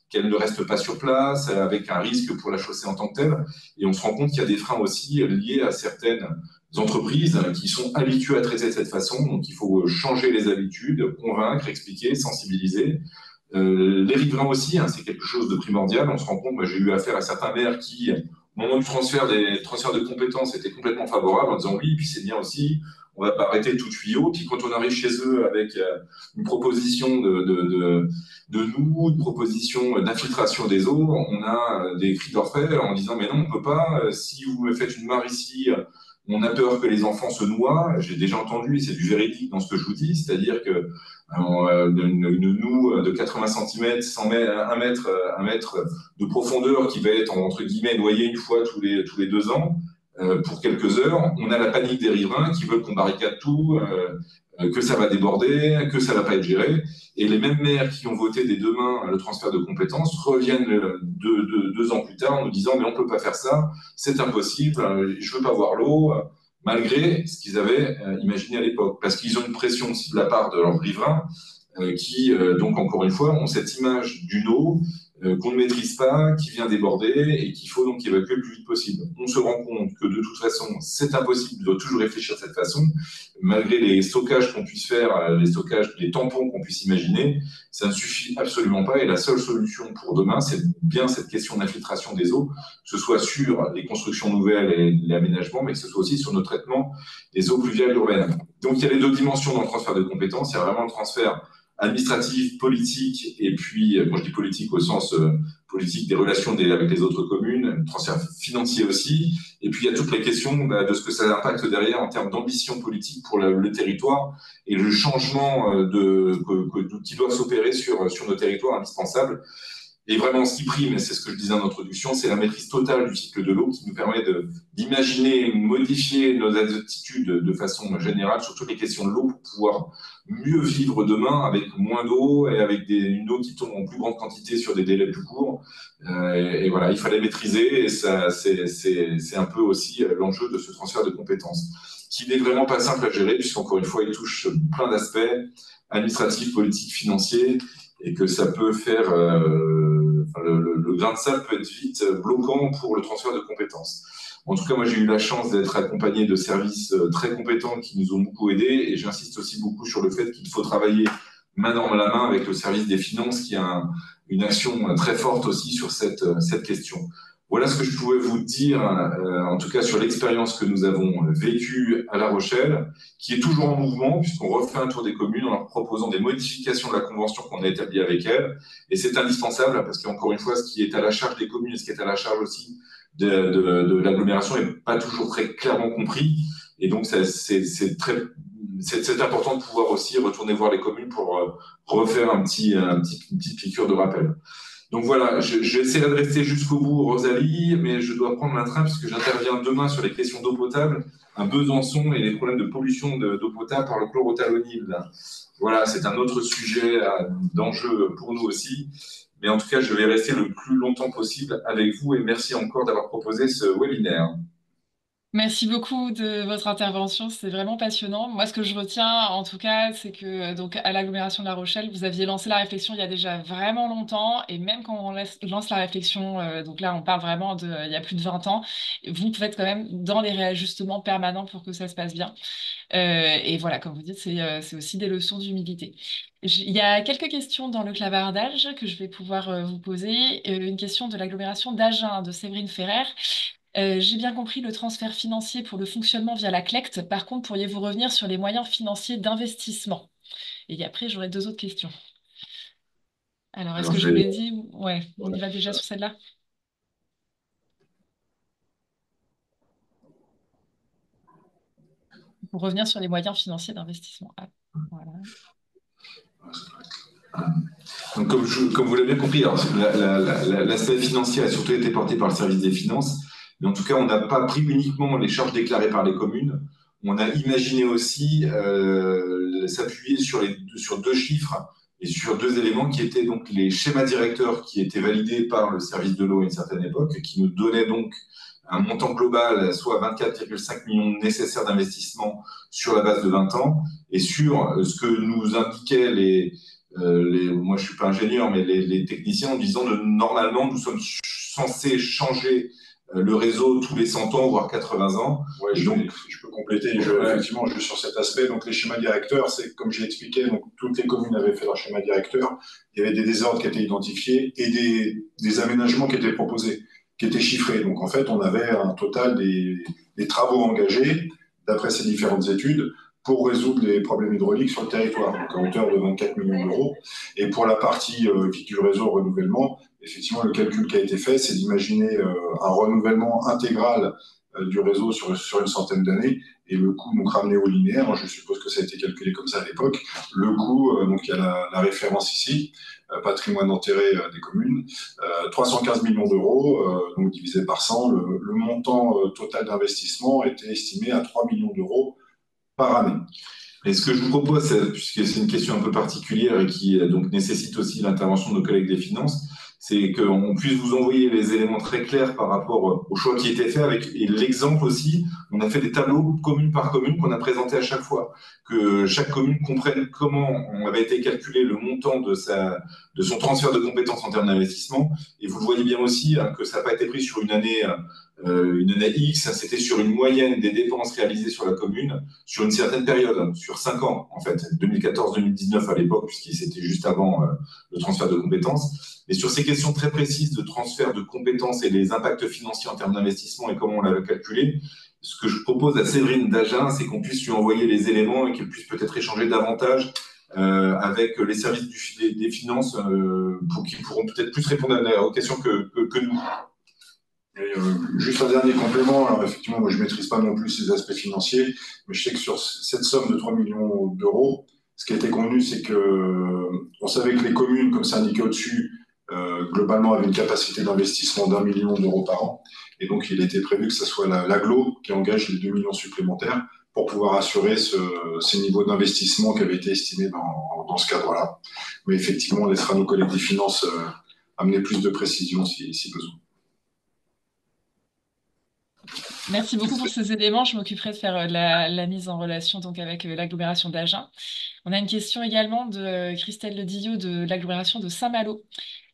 Speaker 3: qu'elle ne reste pas sur place, avec un risque pour la chaussée en tant que telle. Et on se rend compte qu'il y a des freins aussi liés à certaines entreprises qui sont habituées à traiter de cette façon. Donc, il faut changer les habitudes, convaincre, expliquer, sensibiliser. Les riverains aussi, hein, c'est quelque chose de primordial. On se rend compte, moi, j'ai eu affaire à certains maires qui, au moment du transfert de compétences, étaient complètement favorables en disant oui, puis c'est bien aussi, on va pas arrêter tout tuyau. Puis quand on arrive chez eux avec une proposition de nous, une proposition d'infiltration des eaux, on a des cris d'orfraie en disant mais non, on peut pas. Si vous me faites une mare ici, on a peur que les enfants se noient. J'ai déjà entendu, et c'est du véridique dans ce que je vous dis, c'est-à-dire que une noue de 80 cm, 1 mètre de profondeur qui va être entre guillemets noyée une fois tous les 2 ans pour quelques heures. On a la panique des riverains qui veulent qu'on barricade tout, que ça va déborder, que ça va pas être géré. Et les mêmes maires qui ont voté des 2 mains le transfert de compétences reviennent 2 ans plus tard en nous disant mais on peut pas faire ça, c'est impossible, je veux pas voir l'eau, malgré ce qu'ils avaient imaginé à l'époque, parce qu'ils ont une pression aussi de la part de leurs riverains qui, donc encore une fois, ont cette image d'une eau qu'on ne maîtrise pas, qui vient déborder et qu'il faut donc évacuer le plus vite possible. On se rend compte que de toute façon, c'est impossible de toujours réfléchir de cette façon, malgré les stockages qu'on puisse faire, les stockages, les tampons qu'on puisse imaginer, ça ne suffit absolument pas et la seule solution pour demain, c'est bien cette question d'infiltration des eaux, que ce soit sur les constructions nouvelles et l'aménagement, mais que ce soit aussi sur nos traitements des eaux pluviales urbaines. Donc il y a les 2 dimensions dans le transfert de compétences, il y a vraiment le transfert administrative, politique, et puis, quand je dis politique au sens politique des relations avec les autres communes, transfert financier aussi, et puis il y a toute la question de ce que ça impacte derrière en termes d'ambition politique pour le territoire et le changement qui doit s'opérer sur nos territoires indispensables. Et vraiment, ce qui prime, et c'est ce que je disais en introduction, c'est la maîtrise totale du cycle de l'eau qui nous permet d'imaginer, modifier nos attitudes de façon générale sur toutes les questions de l'eau pour pouvoir mieux vivre demain avec moins d'eau et avec une eau qui tombe en plus grande quantité sur des délais plus courts. Et voilà, il fallait maîtriser et ça, c'est un peu aussi l'enjeu de ce transfert de compétences, qui n'est vraiment pas simple à gérer puisqu'encore une fois, il touche plein d'aspects administratifs, politiques, financiers et que ça peut faire... le grain de sable peut être vite bloquant pour le transfert de compétences. En tout cas, moi, j'ai eu la chance d'être accompagné de services très compétents qui nous ont beaucoup aidés et j'insiste aussi beaucoup sur le fait qu'il faut travailler main dans la main avec le service des finances qui a une action très forte aussi sur cette question. Voilà ce que je pouvais vous dire, en tout cas sur l'expérience que nous avons vécue à La Rochelle, qui est toujours en mouvement, puisqu'on refait un tour des communes en leur proposant des modifications de la convention qu'on a établie avec elles. Et c'est indispensable, parce qu'encore une fois, ce qui est à la charge des communes et ce qui est à la charge aussi de l'agglomération n'est pas toujours très clairement compris. Et donc, c'est important de pouvoir aussi retourner voir les communes pour refaire une petite piqûre de rappel. Donc voilà, j'essaierai de rester jusqu'au bout, Rosalie, mais je dois prendre un train puisque j'interviens demain sur les questions d'eau potable à Besançon et les problèmes de pollution d'eau potable par le chlorothalonil. Voilà, c'est un autre sujet d'enjeu pour nous aussi. Mais en tout cas, je vais rester le plus longtemps possible avec vous et merci encore d'avoir proposé ce webinaire.
Speaker 1: Merci beaucoup de votre intervention, c'est vraiment passionnant. Moi, ce que je retiens, en tout cas, c'est que donc à l'agglomération de La Rochelle, vous aviez lancé la réflexion il y a déjà vraiment longtemps, et même quand on lance la réflexion, donc là, on parle vraiment il y a plus de 20 ans, vous êtes quand même dans les réajustements permanents pour que ça se passe bien. Et voilà, comme vous dites, c'est aussi des leçons d'humilité. Il y a quelques questions dans le clavardage que je vais pouvoir vous poser. Une question de l'agglomération d'Agen, de Séverine Ferrer. J'ai bien compris le transfert financier pour le fonctionnement via la CLECT. Par contre, pourriez-vous revenir sur les moyens financiers d'investissement? Et après, j'aurai 2 autres questions. Alors, est-ce
Speaker 3: Alors,
Speaker 1: que
Speaker 3: je
Speaker 1: je vous
Speaker 3: vais...
Speaker 1: l'ai dit? Ouais, on y va déjà sur celle-là? Pour revenir sur les moyens financiers d'investissement. Ah, voilà.
Speaker 3: Donc, comme vous l'avez bien compris, l'aspect financier a surtout été porté par le service des finances, mais en tout cas, on n'a pas pris uniquement les charges déclarées par les communes, on a imaginé aussi s'appuyer sur 2 chiffres et sur 2 éléments qui étaient donc les schémas directeurs qui étaient validés par le service de l'eau à une certaine époque, qui nous donnaient donc un montant global, soit 24,5 millions nécessaires d'investissement sur la base de 20 ans, et sur ce que nous indiquaient moi je suis pas ingénieur, mais les techniciens en disant que normalement nous sommes censés changer le réseau tous les 100 ans, voire 80 ans.
Speaker 2: Ouais, je peux compléter. Effectivement, juste sur cet aspect. Donc, les schémas directeurs, c'est comme j'ai expliqué, donc, toutes les communes avaient fait leur schéma directeur. Il y avait des désordres qui étaient identifiés et des aménagements qui étaient proposés, qui étaient chiffrés. Donc, en fait, on avait un total des travaux engagés, d'après ces différentes études, pour résoudre les problèmes hydrauliques sur le territoire, donc à hauteur de 24 millions d'euros. Et pour la partie vie du réseau renouvellement, effectivement, le calcul qui a été fait, c'est d'imaginer un renouvellement intégral du réseau sur une centaine d'années, et le coût, donc ramené au linéaire, je suppose que ça a été calculé comme ça à l'époque, le coût, donc il y a la référence ici, patrimoine enterré des communes, 315 millions d'euros, donc divisé par 100, le montant total d'investissement était estimé à 3 millions d'euros par année.
Speaker 3: Et ce que je vous propose, puisque c'est une question un peu particulière et qui donc nécessite aussi l'intervention de nos collègues des finances, c'est qu'on puisse vous envoyer les éléments très clairs par rapport au choix qui était fait et l'exemple aussi. On a fait des tableaux commune par commune qu'on a présentés à chaque fois, que chaque commune comprenne comment on avait été calculé le montant de son transfert de compétences en termes d'investissement. Et vous le voyez bien aussi que ça n'a pas été pris sur une année X, c'était sur une moyenne des dépenses réalisées sur la commune sur une certaine période, sur 5 ans en fait, 2014-2019 à l'époque, puisque c'était juste avant le transfert de compétences. Mais sur ces questions très précises de transfert de compétences et les impacts financiers en termes d'investissement et comment on l'avait calculé, ce que je propose à Séverine Dagen, c'est qu'on puisse lui envoyer les éléments et qu'elle puisse peut-être échanger davantage avec les services des finances qui pourront peut-être plus répondre aux questions que nous.
Speaker 2: Et, juste un dernier complément, alors effectivement, moi je ne maîtrise pas non plus ces aspects financiers, mais je sais que sur cette somme de 3 millions d'euros, ce qui a été convenu, c'est que on savait que les communes, comme c'est indiqué au-dessus, globalement avaient une capacité d'investissement d'1 million d'euros par an. Et donc il était prévu que ce soit l'agglo qui engage les 2 millions supplémentaires pour pouvoir assurer ces niveaux d'investissement qui avaient été estimés dans ce cadre-là. Mais effectivement, on laissera nos collègues des finances amener plus de précision si besoin.
Speaker 1: Merci beaucoup pour ces éléments. Je m'occuperai de faire la mise en relation donc, avec l'agglomération d'Agen. On a une question également de Christelle Ledillot de l'agglomération de Saint-Malo.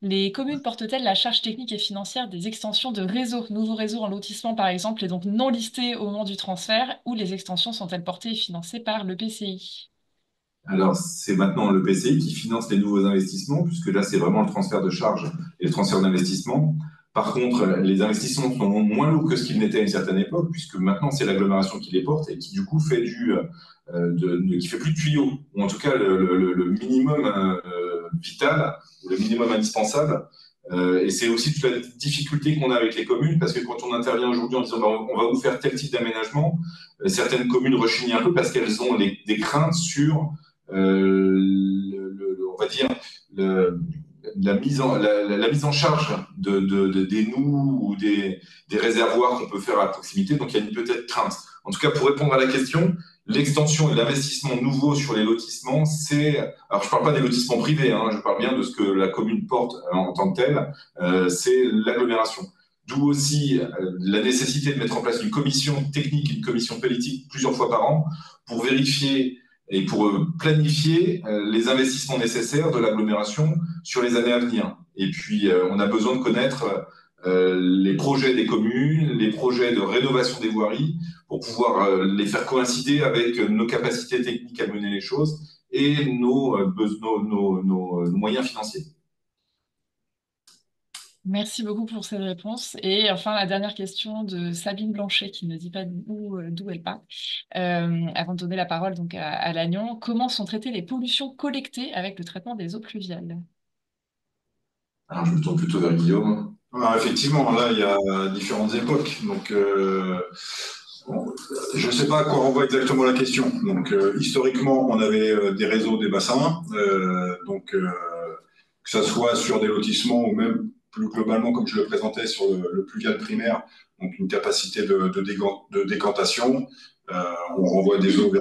Speaker 1: Les communes portent-elles la charge technique et financière des extensions de réseaux, nouveaux réseaux en lotissement par exemple, et donc non listés au moment du transfert, ou les extensions sont-elles portées et financées par le PCI?
Speaker 3: Alors, c'est maintenant le PCI qui finance les nouveaux investissements, puisque là, c'est vraiment le transfert de charges et le transfert d'investissement. Par contre, les investissements sont moins lourds que ce qu'ils n'étaient à une certaine époque, puisque maintenant, c'est l'agglomération qui les porte et qui, du coup, fait qui fait plus de tuyaux, ou en tout cas le minimum vital, ou le minimum indispensable. Et c'est aussi toute la difficulté qu'on a avec les communes, parce que quand on intervient aujourd'hui en disant on va vous faire tel type d'aménagement, certaines communes rechignent un peu parce qu'elles ont des craintes sur on va dire, la mise en charge des noues ou des réservoirs qu'on peut faire à proximité. Donc, il y a une peut-être crainte. En tout cas, pour répondre à la question, l'extension et l'investissement nouveau sur les lotissements, alors je ne parle pas des lotissements privés, hein, je parle bien de ce que la commune porte en tant que telle, c'est l'agglomération. D'où aussi la nécessité de mettre en place une commission technique et une commission politique plusieurs fois par an pour vérifier et pour planifier les investissements nécessaires de l'agglomération sur les années à venir. Et puis, on a besoin de connaître les projets des communes, les projets de rénovation des voiries, pour pouvoir les faire coïncider avec nos capacités techniques à mener les choses et nos moyens financiers.
Speaker 1: Merci beaucoup pour cette réponse. Et enfin, la dernière question de Sabine Blanchet, qui ne dit pas d'où elle part. Avant de donner la parole donc, à Lannion, comment sont traitées les pollutions collectées avec le traitement des eaux pluviales?
Speaker 3: Alors, je me tourne plutôt vers Guillaume.
Speaker 2: Alors, effectivement, là, il y a différentes époques. Donc, je ne sais pas à quoi renvoie exactement la question. Donc, historiquement, on avait des réseaux, des bassins. Que ça soit sur des lotissements ou même plus globalement, comme je le présentais, sur le pluvial primaire, donc une capacité de décantation. On renvoie des eaux qui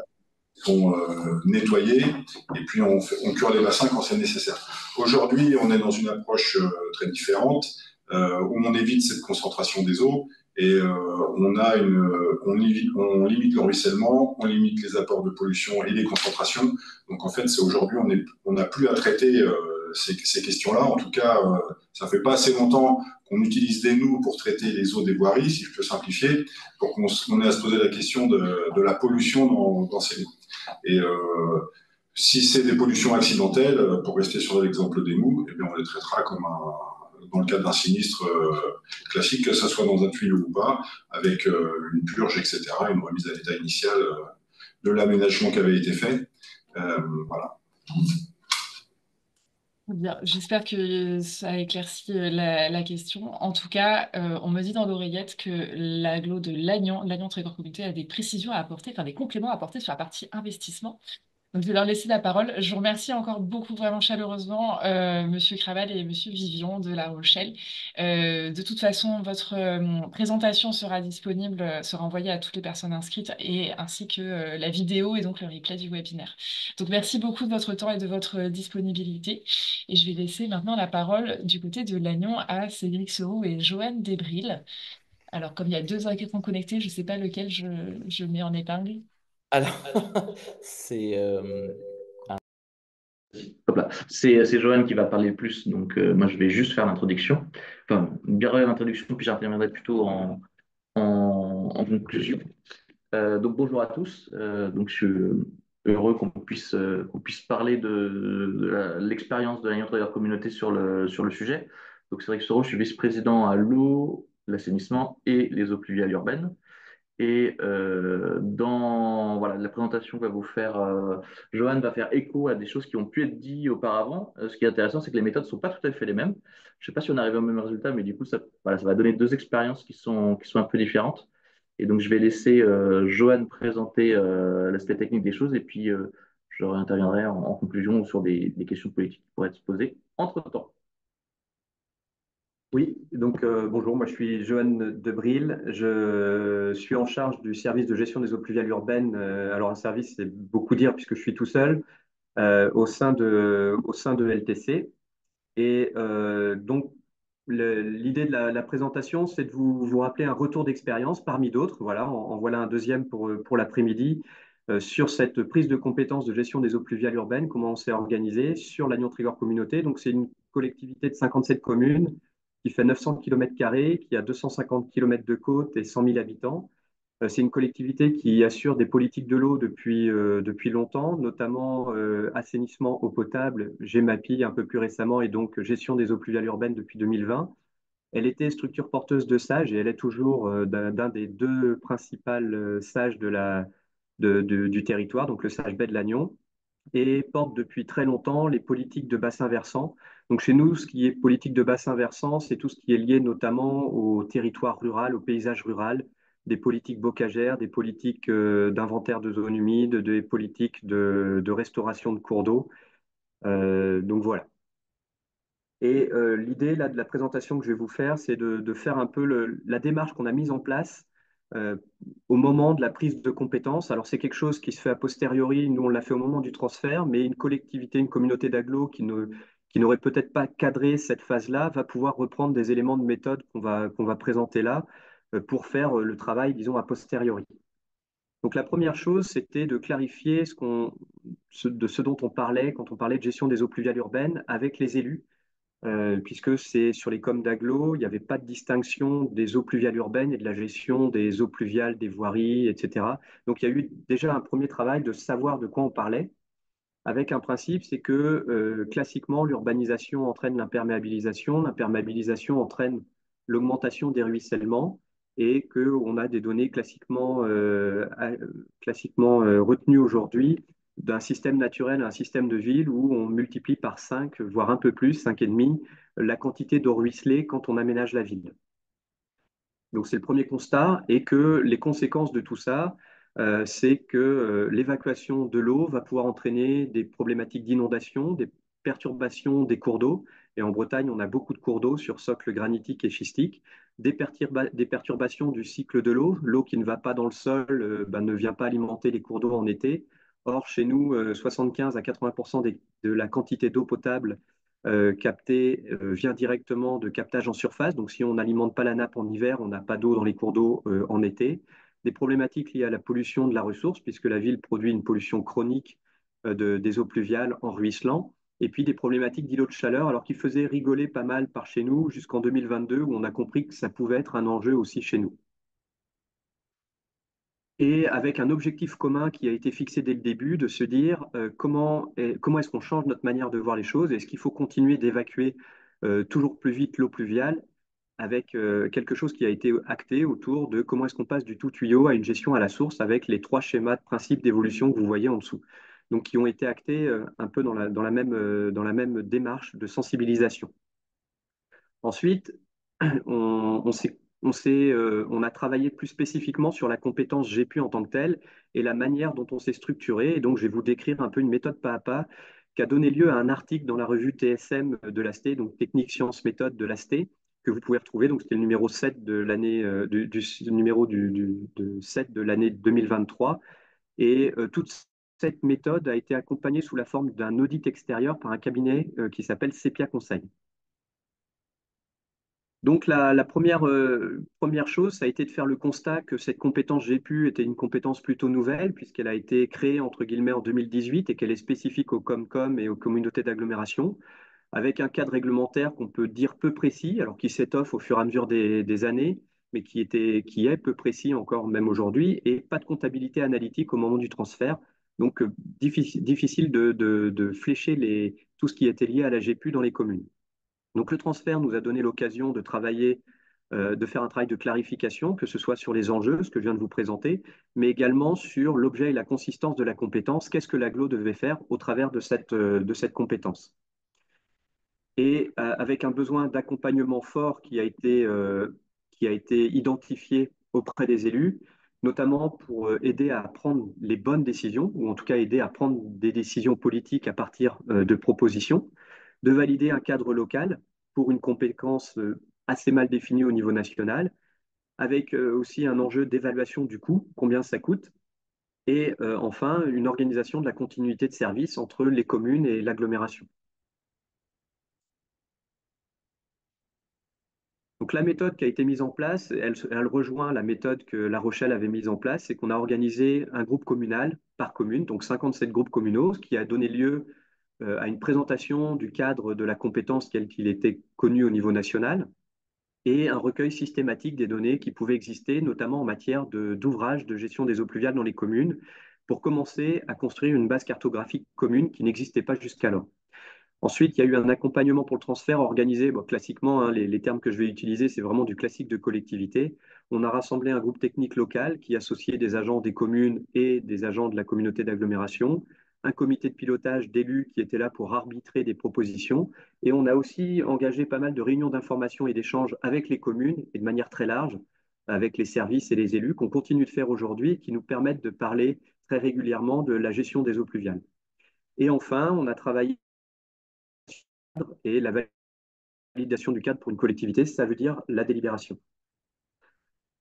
Speaker 2: sont nettoyées et puis on cure les bassins quand c'est nécessaire. Aujourd'hui, on est dans une approche très différente où on évite cette concentration des eaux et on limite le ruissellement, on limite les apports de pollution et les concentrations. Donc en fait, c'est aujourd'hui, on n'a plus à traiter ces questions-là. En tout cas, ça fait pas assez longtemps qu'on utilise des noues pour traiter les eaux des voiries, si je peux simplifier, pour qu'on ait à se poser la question de la pollution dans ces noues. Et si c'est des pollutions accidentelles, pour rester sur l'exemple des noues, eh bien on les traitera comme dans le cadre d'un sinistre classique, que ce soit dans un tuyau ou pas, avec une purge, etc., une remise à l'état initial de l'aménagement qui avait été fait. Voilà.
Speaker 1: Bien, j'espère que ça éclaircit la question. En tout cas, on me dit dans l'oreillette que l'agglo de Lannion Trégor Communauté a des précisions à apporter, enfin des compléments à apporter sur la partie investissement. Donc, je vais leur laisser la parole. Je vous remercie encore beaucoup, vraiment chaleureusement, Monsieur Craval et Monsieur Vivian de La Rochelle. De toute façon, votre présentation sera disponible, sera envoyée à toutes les personnes inscrites et ainsi que la vidéo et donc le replay du webinaire. Donc, merci beaucoup de votre temps et de votre disponibilité. Et je vais laisser maintenant la parole du côté de Lannion à Cédric Soro et Joanne Desbril. Alors, comme il y a deux ingrédients connectés, je ne sais pas lequel je mets en épingle.
Speaker 4: Alors, c'est hop là. C'est Johan qui va parler le plus, donc moi je vais juste faire l'introduction. Enfin, bien l'introduction, puis j'interviendrai plutôt en conclusion. Donc bonjour à tous. Donc je suis heureux qu'on puisse parler de l'expérience de la Trader Communauté sur sur le sujet. Donc Cédric Soro, je suis vice-président à l'eau, l'assainissement et les eaux pluviales urbaines. Et voilà, la présentation que va vous faire Johan va faire écho à des choses qui ont pu être dites auparavant. Ce qui est intéressant, c'est que les méthodes ne sont pas tout à fait les mêmes. Je ne sais pas si on arrive au même résultat, mais du coup, voilà, ça va donner deux expériences qui sont un peu différentes. Et donc, je vais laisser Johan présenter l'aspect technique des choses et puis je interviendrai en conclusion sur des questions politiques qui pourraient être posées entre-temps.
Speaker 5: Oui, donc bonjour, moi je suis Johan Debril, je suis en charge du service de gestion des eaux pluviales urbaines. Alors un service, c'est beaucoup dire puisque je suis tout seul au sein de LTC. Et donc l'idée de la présentation, c'est de vous rappeler un retour d'expérience parmi d'autres. Voilà, en voilà un deuxième pour l'après-midi sur cette prise de compétence de gestion des eaux pluviales urbaines, comment on s'est organisé sur l'Agnon-Trégor Communauté. Donc c'est une collectivité de 57 communes qui fait 900 km², qui a 250 km de côte et 100 000 habitants. C'est une collectivité qui assure des politiques de l'eau depuis longtemps, notamment assainissement eau potable, GEMAPI un peu plus récemment, et donc gestion des eaux pluviales urbaines depuis 2020. Elle était structure porteuse de SAGE et elle est toujours d'un des deux principaux SAGE du territoire, donc le SAGE baie de Lannion, et porte depuis très longtemps les politiques de bassin versant. Donc chez nous, ce qui est politique de bassin versant, c'est tout ce qui est lié notamment au territoire rural, au paysage rural, des politiques bocagères, des politiques d'inventaire de zones humides, des politiques de restauration de cours d'eau. Donc voilà. Et l'idée là, de la présentation que je vais vous faire, c'est de faire un peu la démarche qu'on a mise en place euh, au moment de la prise de compétences. Alors c'est quelque chose qui se fait a posteriori, nous on l'a fait au moment du transfert, mais une collectivité, une communauté d'agglos qui n'aurait peut-être pas cadré cette phase-là va pouvoir reprendre des éléments de méthode qu'on va présenter là pour faire le travail, disons, a posteriori. Donc la première chose, c'était de clarifier de ce dont on parlait quand on parlait de gestion des eaux pluviales urbaines avec les élus puisque c'est sur les coms d'agglo, il n'y avait pas de distinction des eaux pluviales urbaines et de la gestion des eaux pluviales, des voiries, etc. Donc il y a eu déjà un premier travail de savoir de quoi on parlait, avec un principe, c'est que classiquement, l'urbanisation entraîne l'imperméabilisation entraîne l'augmentation des ruissellements, et qu'on a des données classiquement retenues aujourd'hui d'un système naturel à un système de ville où on multiplie par 5, voire un peu plus, 5,5, la quantité d'eau ruisselée quand on aménage la ville. Donc c'est le premier constat, et que les conséquences de tout ça, c'est que l'évacuation de l'eau va pouvoir entraîner des problématiques d'inondation, des perturbations des cours d'eau. Et en Bretagne, on a beaucoup de cours d'eau sur socle granitique et schistique, des perturbations du cycle de l'eau. L'eau qui ne va pas dans le sol ne vient pas alimenter les cours d'eau en été. Or, chez nous, 75 à 80% de la quantité d'eau potable captée vient directement de captage en surface. Donc, si on n'alimente pas la nappe en hiver, on n'a pas d'eau dans les cours d'eau en été. Des problématiques liées à la pollution de la ressource, puisque la ville produit une pollution chronique des eaux pluviales en ruisselant. et puis des problématiques d'îlots de chaleur, alors qui faisaient rigoler pas mal par chez nous jusqu'en 2022, où on a compris que ça pouvait être un enjeu aussi chez nous. Et avec un objectif commun qui a été fixé dès le début, de se dire comment est-ce qu'on change notre manière de voir les choses, est-ce qu'il faut continuer d'évacuer toujours plus vite l'eau pluviale, avec quelque chose qui a été acté autour de comment est-ce qu'on passe du tout tuyau à une gestion à la source avec les trois schémas de principe d'évolution que vous voyez en dessous. Donc qui ont été actés un peu dans la même démarche de sensibilisation. Ensuite, on a travaillé plus spécifiquement sur la compétence GPU en tant que telle et la manière dont on s'est structuré. Et donc, je vais vous décrire un peu une méthode pas à pas qui a donné lieu à un article dans la revue TSM de l'ASTE, donc Technique, Sciences, Méthode de l'ASTE, que vous pouvez retrouver. Donc, c'était le numéro 7 de l'année, numéro de 7 de l'année 2023. Et toute cette méthode a été accompagnée sous la forme d'un audit extérieur par un cabinet qui s'appelle Sepia Conseil. Donc la première chose, ça a été de faire le constat que cette compétence GPU était une compétence plutôt nouvelle, puisqu'elle a été créée entre guillemets en 2018 et qu'elle est spécifique aux Comcom et aux communautés d'agglomération, avec un cadre réglementaire qu'on peut dire peu précis, alors qui s'étoffe au fur et à mesure des années, mais qui est peu précis encore même aujourd'hui, et pas de comptabilité analytique au moment du transfert. Donc difficile de flécher tout ce qui était lié à la GPU dans les communes. Donc le transfert nous a donné l'occasion de travailler, de faire un travail de clarification, que ce soit sur les enjeux, ce que je viens de vous présenter, mais également sur l'objet et la consistance de la compétence. Qu'est-ce que l'aglo devait faire au travers de cette compétence? Et avec un besoin d'accompagnement fort qui a été identifié auprès des élus, notamment pour aider à prendre les bonnes décisions, ou en tout cas aider à prendre des décisions politiques à partir de propositions, de valider un cadre local pour une compétence assez mal définie au niveau national, avec aussi un enjeu d'évaluation du coût, combien ça coûte, et enfin une organisation de la continuité de service entre les communes et l'agglomération. Donc la méthode qui a été mise en place, elle rejoint la méthode que La Rochelle avait mise en place, c'est qu'on a organisé un groupe communal par commune, donc 57 groupes communaux, ce qui a donné lieu à une présentation du cadre de la compétence tel qu'il était connu au niveau national et un recueil systématique des données qui pouvaient exister, notamment en matière d'ouvrages de gestion des eaux pluviales dans les communes, pour commencer à construire une base cartographique commune qui n'existait pas jusqu'alors. Ensuite, il y a eu un accompagnement pour le transfert organisé. Bon, classiquement, hein, les termes que je vais utiliser, c'est vraiment du classique de collectivité. On a rassemblé un groupe technique local qui associait des agents des communes et des agents de la communauté d'agglomération, un comité de pilotage d'élus qui était là pour arbitrer des propositions. Et on a aussi engagé pas mal de réunions d'information et d'échanges avec les communes et de manière très large, avec les services et les élus, qu'on continue de faire aujourd'hui et qui nous permettent de parler très régulièrement de la gestion des eaux pluviales. Et enfin, on a travaillé et la validation du cadre pour une collectivité, ça veut dire la délibération.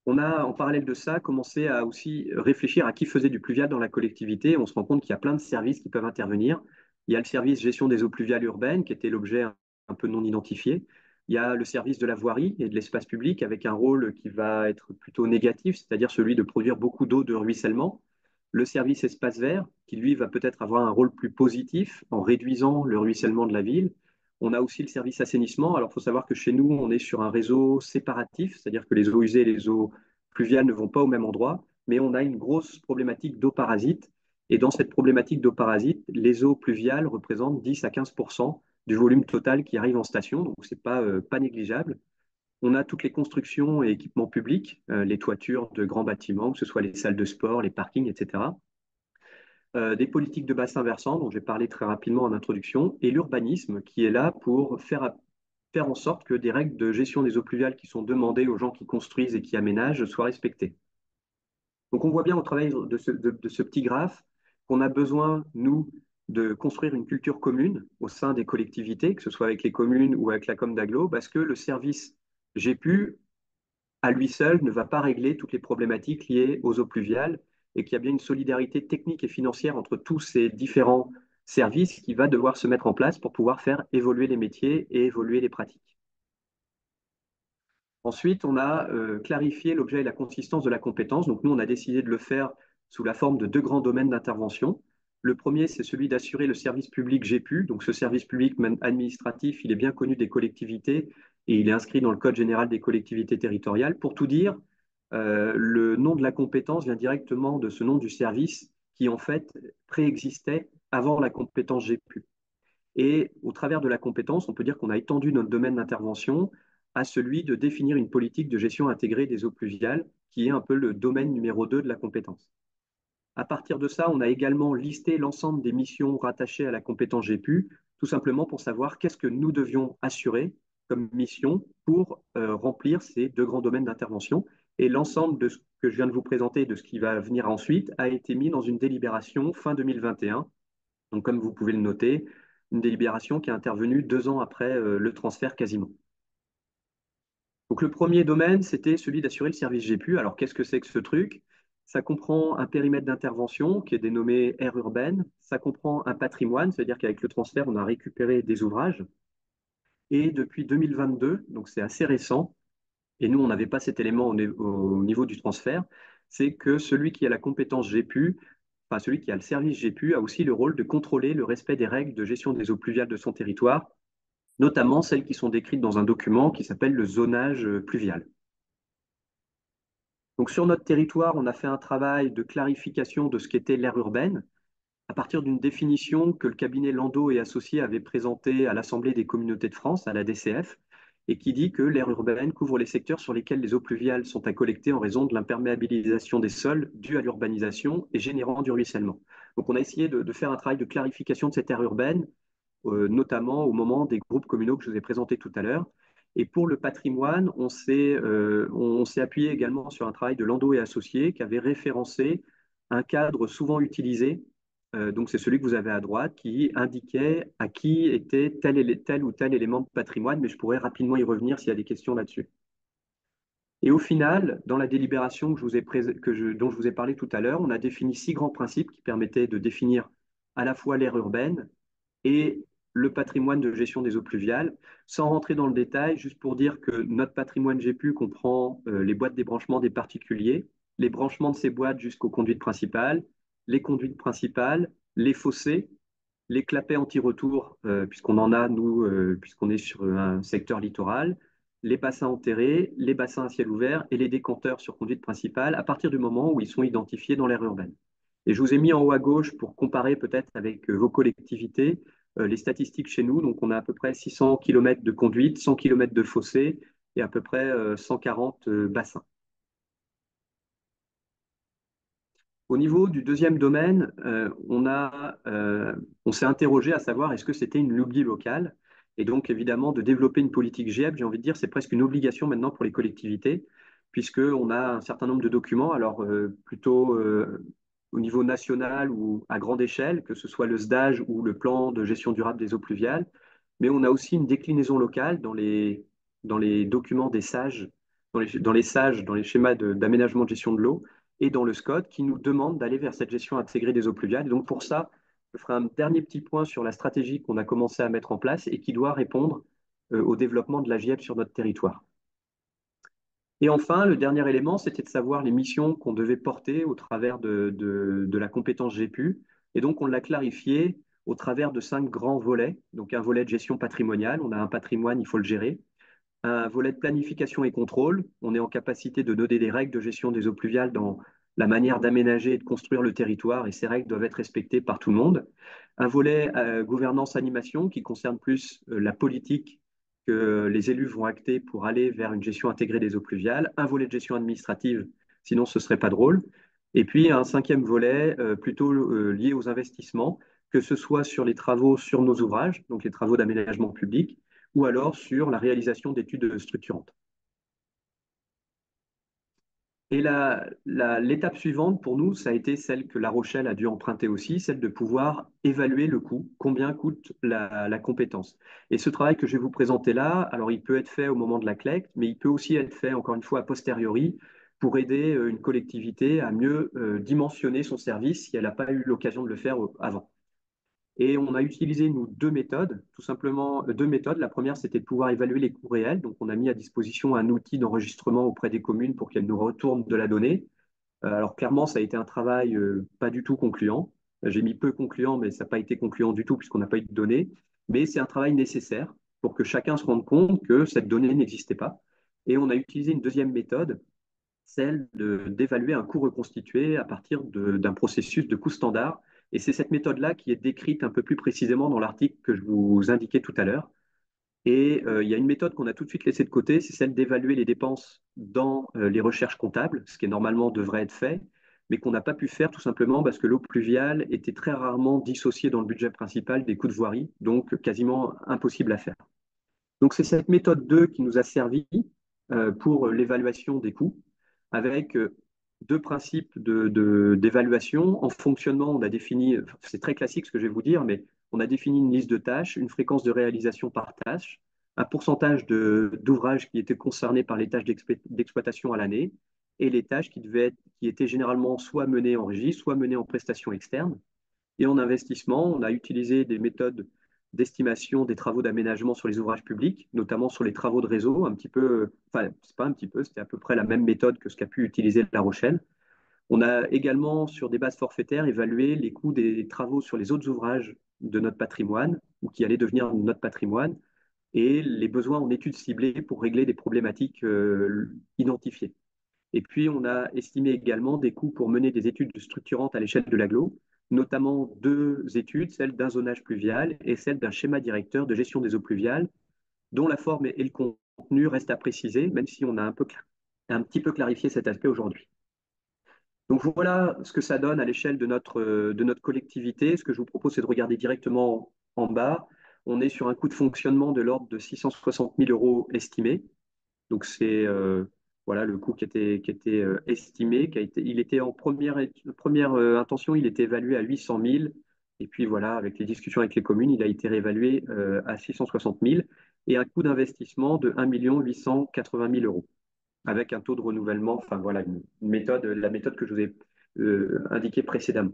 Speaker 5: On a, en parallèle de ça, commencé à aussi réfléchir à qui faisait du pluvial dans la collectivité. On se rend compte qu'il y a plein de services qui peuvent intervenir. Il y a le service gestion des eaux pluviales urbaines, qui était l'objet un peu non identifié. Il y a le service de la voirie et de l'espace public, avec un rôle qui va être plutôt négatif, c'est-à-dire celui de produire beaucoup d'eau de ruissellement. Le service espace vert, qui lui va peut-être avoir un rôle plus positif en réduisant le ruissellement de la ville. On a aussi le service assainissement. Alors, il faut savoir que chez nous, on est sur un réseau séparatif, c'est-à-dire que les eaux usées et les eaux pluviales ne vont pas au même endroit, mais on a une grosse problématique d'eau parasite. Et dans cette problématique d'eau parasite, les eaux pluviales représentent 10 à 15 du volume total qui arrive en station, donc ce n'est pas négligeable. On a toutes les constructions et équipements publics, les toitures de grands bâtiments, que ce soit les salles de sport, les parkings, etc. Des politiques de bassin versant, dont j'ai parlé très rapidement en introduction, et l'urbanisme qui est là pour faire en sorte que des règles de gestion des eaux pluviales qui sont demandées aux gens qui construisent et qui aménagent soient respectées. Donc on voit bien au travail de ce petit graphe qu'on a besoin, nous, de construire une culture commune au sein des collectivités, que ce soit avec les communes ou avec la com d'agglo, parce que le service GPU, à lui seul, ne va pas régler toutes les problématiques liées aux eaux pluviales et qu'il y a bien une solidarité technique et financière entre tous ces différents services qui va devoir se mettre en place pour pouvoir faire évoluer les métiers et évoluer les pratiques. Ensuite, on a clarifié l'objet et la consistance de la compétence. Donc nous, on a décidé de le faire sous la forme de deux grands domaines d'intervention. Le premier, c'est celui d'assurer le service public GPU. Donc, ce service public administratif, il est bien connu des collectivités et il est inscrit dans le Code général des collectivités territoriales. Pour tout dire, le nom de la compétence vient directement de ce nom du service qui, en fait, préexistait avant la compétence GPU. Et au travers de la compétence, on peut dire qu'on a étendu notre domaine d'intervention à celui de définir une politique de gestion intégrée des eaux pluviales, qui est un peu le domaine numéro 2 de la compétence. À partir de ça, on a également listé l'ensemble des missions rattachées à la compétence GPU, tout simplement pour savoir qu'est-ce que nous devions assurer comme mission pour remplir ces deux grands domaines d'intervention. Et l'ensemble de ce que je viens de vous présenter, de ce qui va venir ensuite, a été mis dans une délibération fin 2021. Donc, comme vous pouvez le noter, une délibération qui est intervenue 2 ans après le transfert quasiment. Donc, le premier domaine, c'était celui d'assurer le service GPU. Alors, qu'est-ce que c'est que ce truc? Ça comprend un périmètre d'intervention qui est dénommé aire urbaine. Ça comprend un patrimoine, c'est-à-dire qu'avec le transfert, on a récupéré des ouvrages. Et depuis 2022, donc c'est assez récent, et nous, on n'avait pas cet élément au niveau du transfert, c'est que celui qui a la compétence GPU, enfin celui qui a le service GPU, a aussi le rôle de contrôler le respect des règles de gestion des eaux pluviales de son territoire, notamment celles qui sont décrites dans un document qui s'appelle le zonage pluvial. Donc sur notre territoire, on a fait un travail de clarification de ce qu'était l'aire urbaine, à partir d'une définition que le cabinet Landau et Associés avait présentée à l'Assemblée des communautés de France, à la DCF, et qui dit que l'aire urbaine couvre les secteurs sur lesquels les eaux pluviales sont à collecter en raison de l'imperméabilisation des sols due à l'urbanisation et générant du ruissellement. Donc on a essayé de faire un travail de clarification de cette aire urbaine, notamment au moment des groupes communaux que je vous ai présentés tout à l'heure. Et pour le patrimoine, on s'est appuyé également sur un travail de Landau et Associés qui avait référencé un cadre souvent utilisé, donc c'est celui que vous avez à droite, qui indiquait à qui était tel ou tel élément de patrimoine, mais je pourrais rapidement y revenir s'il y a des questions là-dessus. Et au final, dans la délibération dont je vous ai parlé tout à l'heure, on a défini 6 grands principes qui permettaient de définir à la fois l'aire urbaine et le patrimoine de gestion des eaux pluviales. Sans rentrer dans le détail, juste pour dire que notre patrimoine GPU comprend les boîtes débranchement des particuliers, les branchements de ces boîtes jusqu'aux conduites principales, les conduites principales, les fossés, les clapets anti-retour, puisqu'on en a, nous, puisqu'on est sur un secteur littoral, les bassins enterrés, les bassins à ciel ouvert et les décanteurs sur conduite principale à partir du moment où ils sont identifiés dans l'aire urbaine. Et je vous ai mis en haut à gauche pour comparer peut-être avec vos collectivités les statistiques chez nous. Donc, on a à peu près 600 km de conduite, 100 km de fossés et à peu près 140 bassins. Au niveau du deuxième domaine, on s'est interrogé à savoir est-ce que c'était une lubie locale et donc évidemment de développer une politique GEP, j'ai envie de dire, c'est presque une obligation maintenant pour les collectivités puisqu'on a un certain nombre de documents, alors plutôt au niveau national ou à grande échelle, que ce soit le SDAGE ou le plan de gestion durable des eaux pluviales, mais on a aussi une déclinaison locale dans les documents des SAGE, dans les schémas d'aménagement de gestion de l'eau, et dans le SCOT qui nous demande d'aller vers cette gestion intégrée des eaux pluviales. Et donc pour ça, je ferai un dernier petit point sur la stratégie qu'on a commencé à mettre en place et qui doit répondre au développement de la GIEP sur notre territoire. Et enfin, le dernier élément, c'était de savoir les missions qu'on devait porter au travers de la compétence GPU. Et donc, on l'a clarifié au travers de 5 grands volets. Donc, un volet de gestion patrimoniale, on a un patrimoine, il faut le gérer. Un volet de planification et contrôle, on est en capacité de donner des règles de gestion des eaux pluviales dans la manière d'aménager et de construire le territoire, et ces règles doivent être respectées par tout le monde. Un volet gouvernance-animation qui concerne plus la politique que les élus vont acter pour aller vers une gestion intégrée des eaux pluviales. Un volet de gestion administrative, sinon ce ne serait pas drôle. Et puis un cinquième volet plutôt lié aux investissements, que ce soit sur les travaux sur nos ouvrages, donc les travaux d'aménagement public, ou alors sur la réalisation d'études structurantes. Et l'étape suivante pour nous, ça a été celle que La Rochelle a dû emprunter aussi, celle de pouvoir évaluer le coût, combien coûte la compétence. Et ce travail que je vais vous présenter là, alors il peut être fait au moment de la collecte, mais il peut aussi être fait, encore une fois, a posteriori, pour aider une collectivité à mieux dimensionner son service si elle n'a pas eu l'occasion de le faire avant. Et on a utilisé, nous, 2 méthodes, tout simplement 2 méthodes. La première, c'était de pouvoir évaluer les coûts réels. Donc, on a mis à disposition un outil d'enregistrement auprès des communes pour qu'elles nous retournent de la donnée. Alors, clairement, ça a été un travail pas du tout concluant. J'ai mis peu concluant, mais ça n'a pas été concluant du tout puisqu'on n'a pas eu de données. Mais c'est un travail nécessaire pour que chacun se rende compte que cette donnée n'existait pas. Et on a utilisé une deuxième méthode, celle d'évaluer un coût reconstitué à partir d'un processus de coût standard. Et c'est cette méthode-là qui est décrite un peu plus précisément dans l'article que je vous indiquais tout à l'heure. Et il y a une méthode qu'on a tout de suite laissée de côté, c'est celle d'évaluer les dépenses dans les recherches comptables, ce qui normalement devrait être fait, mais qu'on n'a pas pu faire tout simplement parce que l'eau pluviale était très rarement dissociée dans le budget principal des coûts de voirie, donc quasiment impossible à faire. Donc c'est cette méthode 2 qui nous a servi pour l'évaluation des coûts, avec deux principes d'évaluation. En fonctionnement, on a défini, c'est très classique ce que je vais vous dire, mais on a défini une liste de tâches, une fréquence de réalisation par tâche, un pourcentage d'ouvrages qui étaient concernés par les tâches d'exploitation à l'année, et les tâches qui étaient généralement soit menées en régie, soit menées en prestation externe. Et en investissement, on a utilisé des méthodes d'estimation des travaux d'aménagement sur les ouvrages publics, notamment sur les travaux de réseau, un petit peu, enfin, c'est pas un petit peu, c'était à peu près la même méthode que ce qu'a pu utiliser La Rochelle. On a également, sur des bases forfaitaires, évalué les coûts des travaux sur les autres ouvrages de notre patrimoine, ou qui allaient devenir notre patrimoine, et les besoins en études ciblées pour régler des problématiques identifiées. Et puis, on a estimé également des coûts pour mener des études structurantes à l'échelle de l'agglo, notamment deux études, celle d'un zonage pluvial et celle d'un schéma directeur de gestion des eaux pluviales, dont la forme et le contenu restent à préciser, même si on a un petit peu clarifié cet aspect aujourd'hui. Donc voilà ce que ça donne à l'échelle de notre collectivité. Ce que je vous propose, c'est de regarder directement en bas. On est sur un coût de fonctionnement de l'ordre de 660 000 euros estimés. Donc c'est voilà le coût qui était estimé, il était en première intention, il était évalué à 800 000. Et puis voilà, avec les discussions avec les communes, il a été réévalué à 660 000 et un coût d'investissement de 1 880 000 euros, avec un taux de renouvellement, enfin voilà, une méthode, la méthode que je vous ai indiquée précédemment.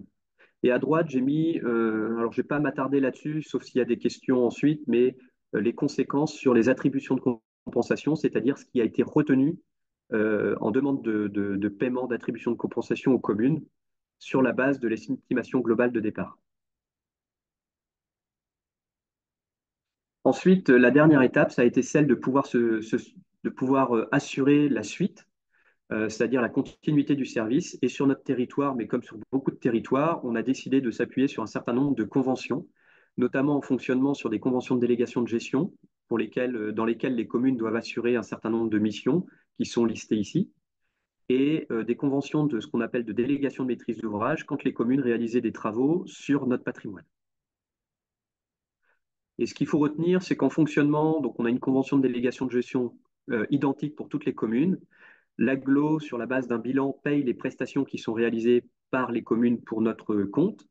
Speaker 5: Et à droite, j'ai mis, alors je ne vais pas m'attarder là-dessus, sauf s'il y a des questions ensuite, mais les conséquences sur les attributions de compensation, c'est-à-dire ce qui a été retenu en demande de paiement d'attribution de compensation aux communes sur la base de l'estimation globale de départ. Ensuite, la dernière étape, ça a été celle de de pouvoir assurer la suite, c'est-à-dire la continuité du service. Et sur notre territoire, mais comme sur beaucoup de territoires, on a décidé de s'appuyer sur un certain nombre de conventions, notamment en fonctionnement sur des conventions de délégation de gestion, dans lesquelles les communes doivent assurer un certain nombre de missions qui sont listées ici, et des conventions de ce qu'on appelle de délégation de maîtrise d'ouvrage quand les communes réalisaient des travaux sur notre patrimoine. Et ce qu'il faut retenir, c'est qu'en fonctionnement, donc on a une convention de délégation de gestion identique pour toutes les communes. L'agglo, sur la base d'un bilan, paye les prestations qui sont réalisées par les communes pour notre compte.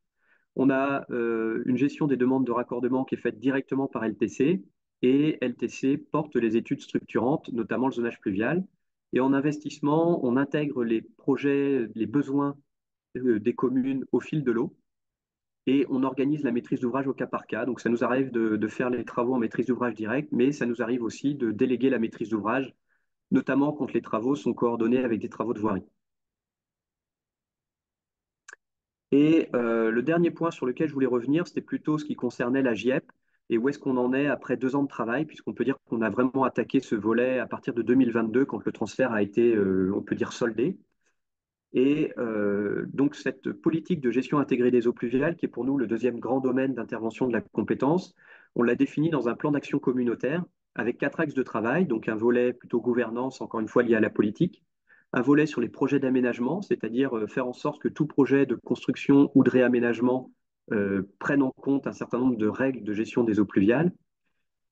Speaker 5: On a une gestion des demandes de raccordement qui est faite directement par LTC et LTC porte les études structurantes, notamment le zonage pluvial. Et en investissement, on intègre les projets, les besoins des communes au fil de l'eau et on organise la maîtrise d'ouvrage au cas par cas. Donc ça nous arrive de faire les travaux en maîtrise d'ouvrage direct, mais ça nous arrive aussi de déléguer la maîtrise d'ouvrage, notamment quand les travaux sont coordonnés avec des travaux de voirie. Et le dernier point sur lequel je voulais revenir, c'était plutôt ce qui concernait la GIEP et où est-ce qu'on en est après 2 ans de travail, puisqu'on peut dire qu'on a vraiment attaqué ce volet à partir de 2022, quand le transfert a été, on peut dire, soldé. Et donc cette politique de gestion intégrée des eaux pluviales, qui est pour nous le deuxième grand domaine d'intervention de la compétence, on l'a définie dans un plan d'action communautaire avec 4 axes de travail, donc un volet plutôt gouvernance, encore une fois lié à la politique, un volet sur les projets d'aménagement, c'est-à-dire faire en sorte que tout projet de construction ou de réaménagement prenne en compte un certain nombre de règles de gestion des eaux pluviales,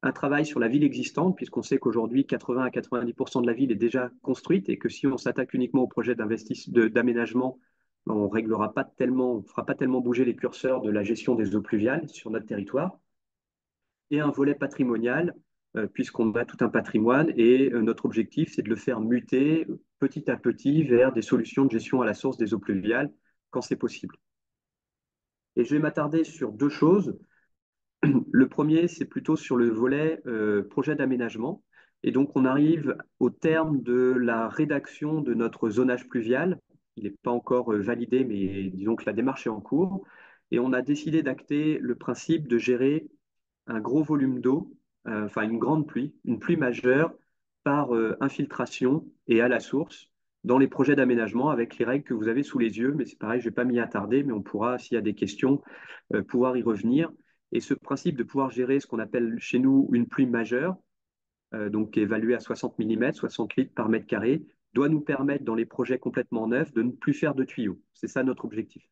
Speaker 5: un travail sur la ville existante, puisqu'on sait qu'aujourd'hui, 80 à 90% de la ville est déjà construite et que si on s'attaque uniquement au projet d'aménagement, on réglera pas tellement, on fera pas tellement bouger les curseurs de la gestion des eaux pluviales sur notre territoire. Et un volet patrimonial, puisqu'on a tout un patrimoine et notre objectif, c'est de le faire muter petit à petit vers des solutions de gestion à la source des eaux pluviales quand c'est possible. Et je vais m'attarder sur deux choses. Le premier, c'est plutôt sur le volet projet d'aménagement. Et donc, on arrive au terme de la rédaction de notre zonage pluvial. Il n'est pas encore validé, mais disons que la démarche est en cours. Et on a décidé d'acter le principe de gérer un gros volume d'eau, enfin une grande pluie, une pluie majeure, par infiltration et à la source dans les projets d'aménagement avec les règles que vous avez sous les yeux. Mais c'est pareil, je ne vais pas m'y attarder, mais on pourra, s'il y a des questions, pouvoir y revenir. Et ce principe de pouvoir gérer ce qu'on appelle chez nous une pluie majeure, donc évaluée à 60 mm, 60 litres par mètre carré, doit nous permettre, dans les projets complètement neufs, de ne plus faire de tuyaux. C'est ça notre objectif.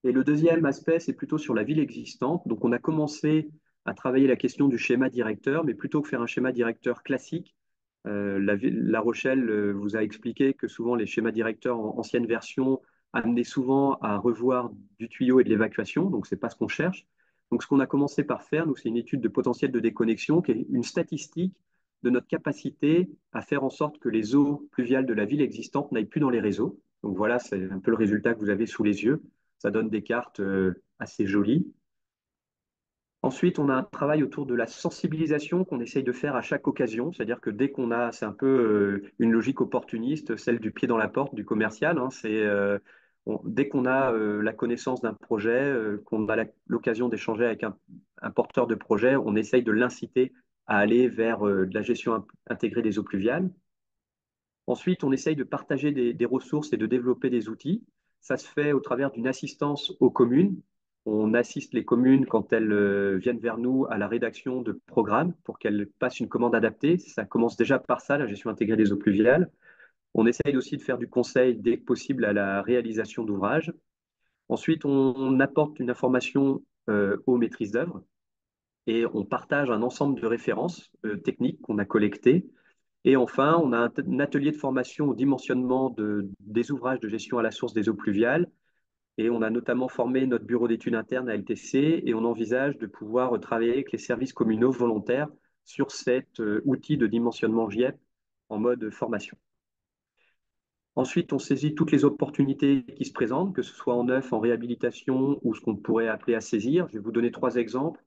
Speaker 5: Et le deuxième aspect, c'est plutôt sur la ville existante. Donc, on a commencé à travailler la question du schéma directeur, mais plutôt que faire un schéma directeur classique, La Rochelle vous a expliqué que souvent les schémas directeurs en ancienne version amenaient souvent à revoir du tuyau et de l'évacuation, donc ce n'est pas ce qu'on cherche. Donc, ce qu'on a commencé par faire, nous, c'est une étude de potentiel de déconnexion, qui est une statistique de notre capacité à faire en sorte que les eaux pluviales de la ville existante n'aillent plus dans les réseaux. Donc voilà, c'est un peu le résultat que vous avez sous les yeux. Ça donne des cartes assez jolies. Ensuite, on a un travail autour de la sensibilisation qu'on essaye de faire à chaque occasion, c'est-à-dire que dès qu'on a, c'est un peu une logique opportuniste, celle du pied dans la porte du commercial, hein, dès qu'on a la connaissance d'un projet, qu'on a l'occasion d'échanger avec un porteur de projet, on essaye de l'inciter à aller vers de la gestion intégrée des eaux pluviales. Ensuite, on essaye de partager des ressources et de développer des outils. Ça se fait au travers d'une assistance aux communes. On assiste les communes quand elles viennent vers nous à la rédaction de programmes pour qu'elles passent une commande adaptée. Ça commence déjà par ça, la gestion intégrée des eaux pluviales. On essaye aussi de faire du conseil dès que possible à la réalisation d'ouvrages. Ensuite, on apporte une information aux maîtrises d'œuvre et on partage un ensemble de références techniques qu'on a collectées. Et enfin, on a un atelier de formation au dimensionnement des ouvrages de gestion à la source des eaux pluviales. Et on a notamment formé notre bureau d'études internes à LTC et on envisage de pouvoir travailler avec les services communaux volontaires sur cet outil de dimensionnement GIEP en mode formation. Ensuite, on saisit toutes les opportunités qui se présentent, que ce soit en neuf, en réhabilitation ou ce qu'on pourrait appeler à saisir. Je vais vous donner trois exemples.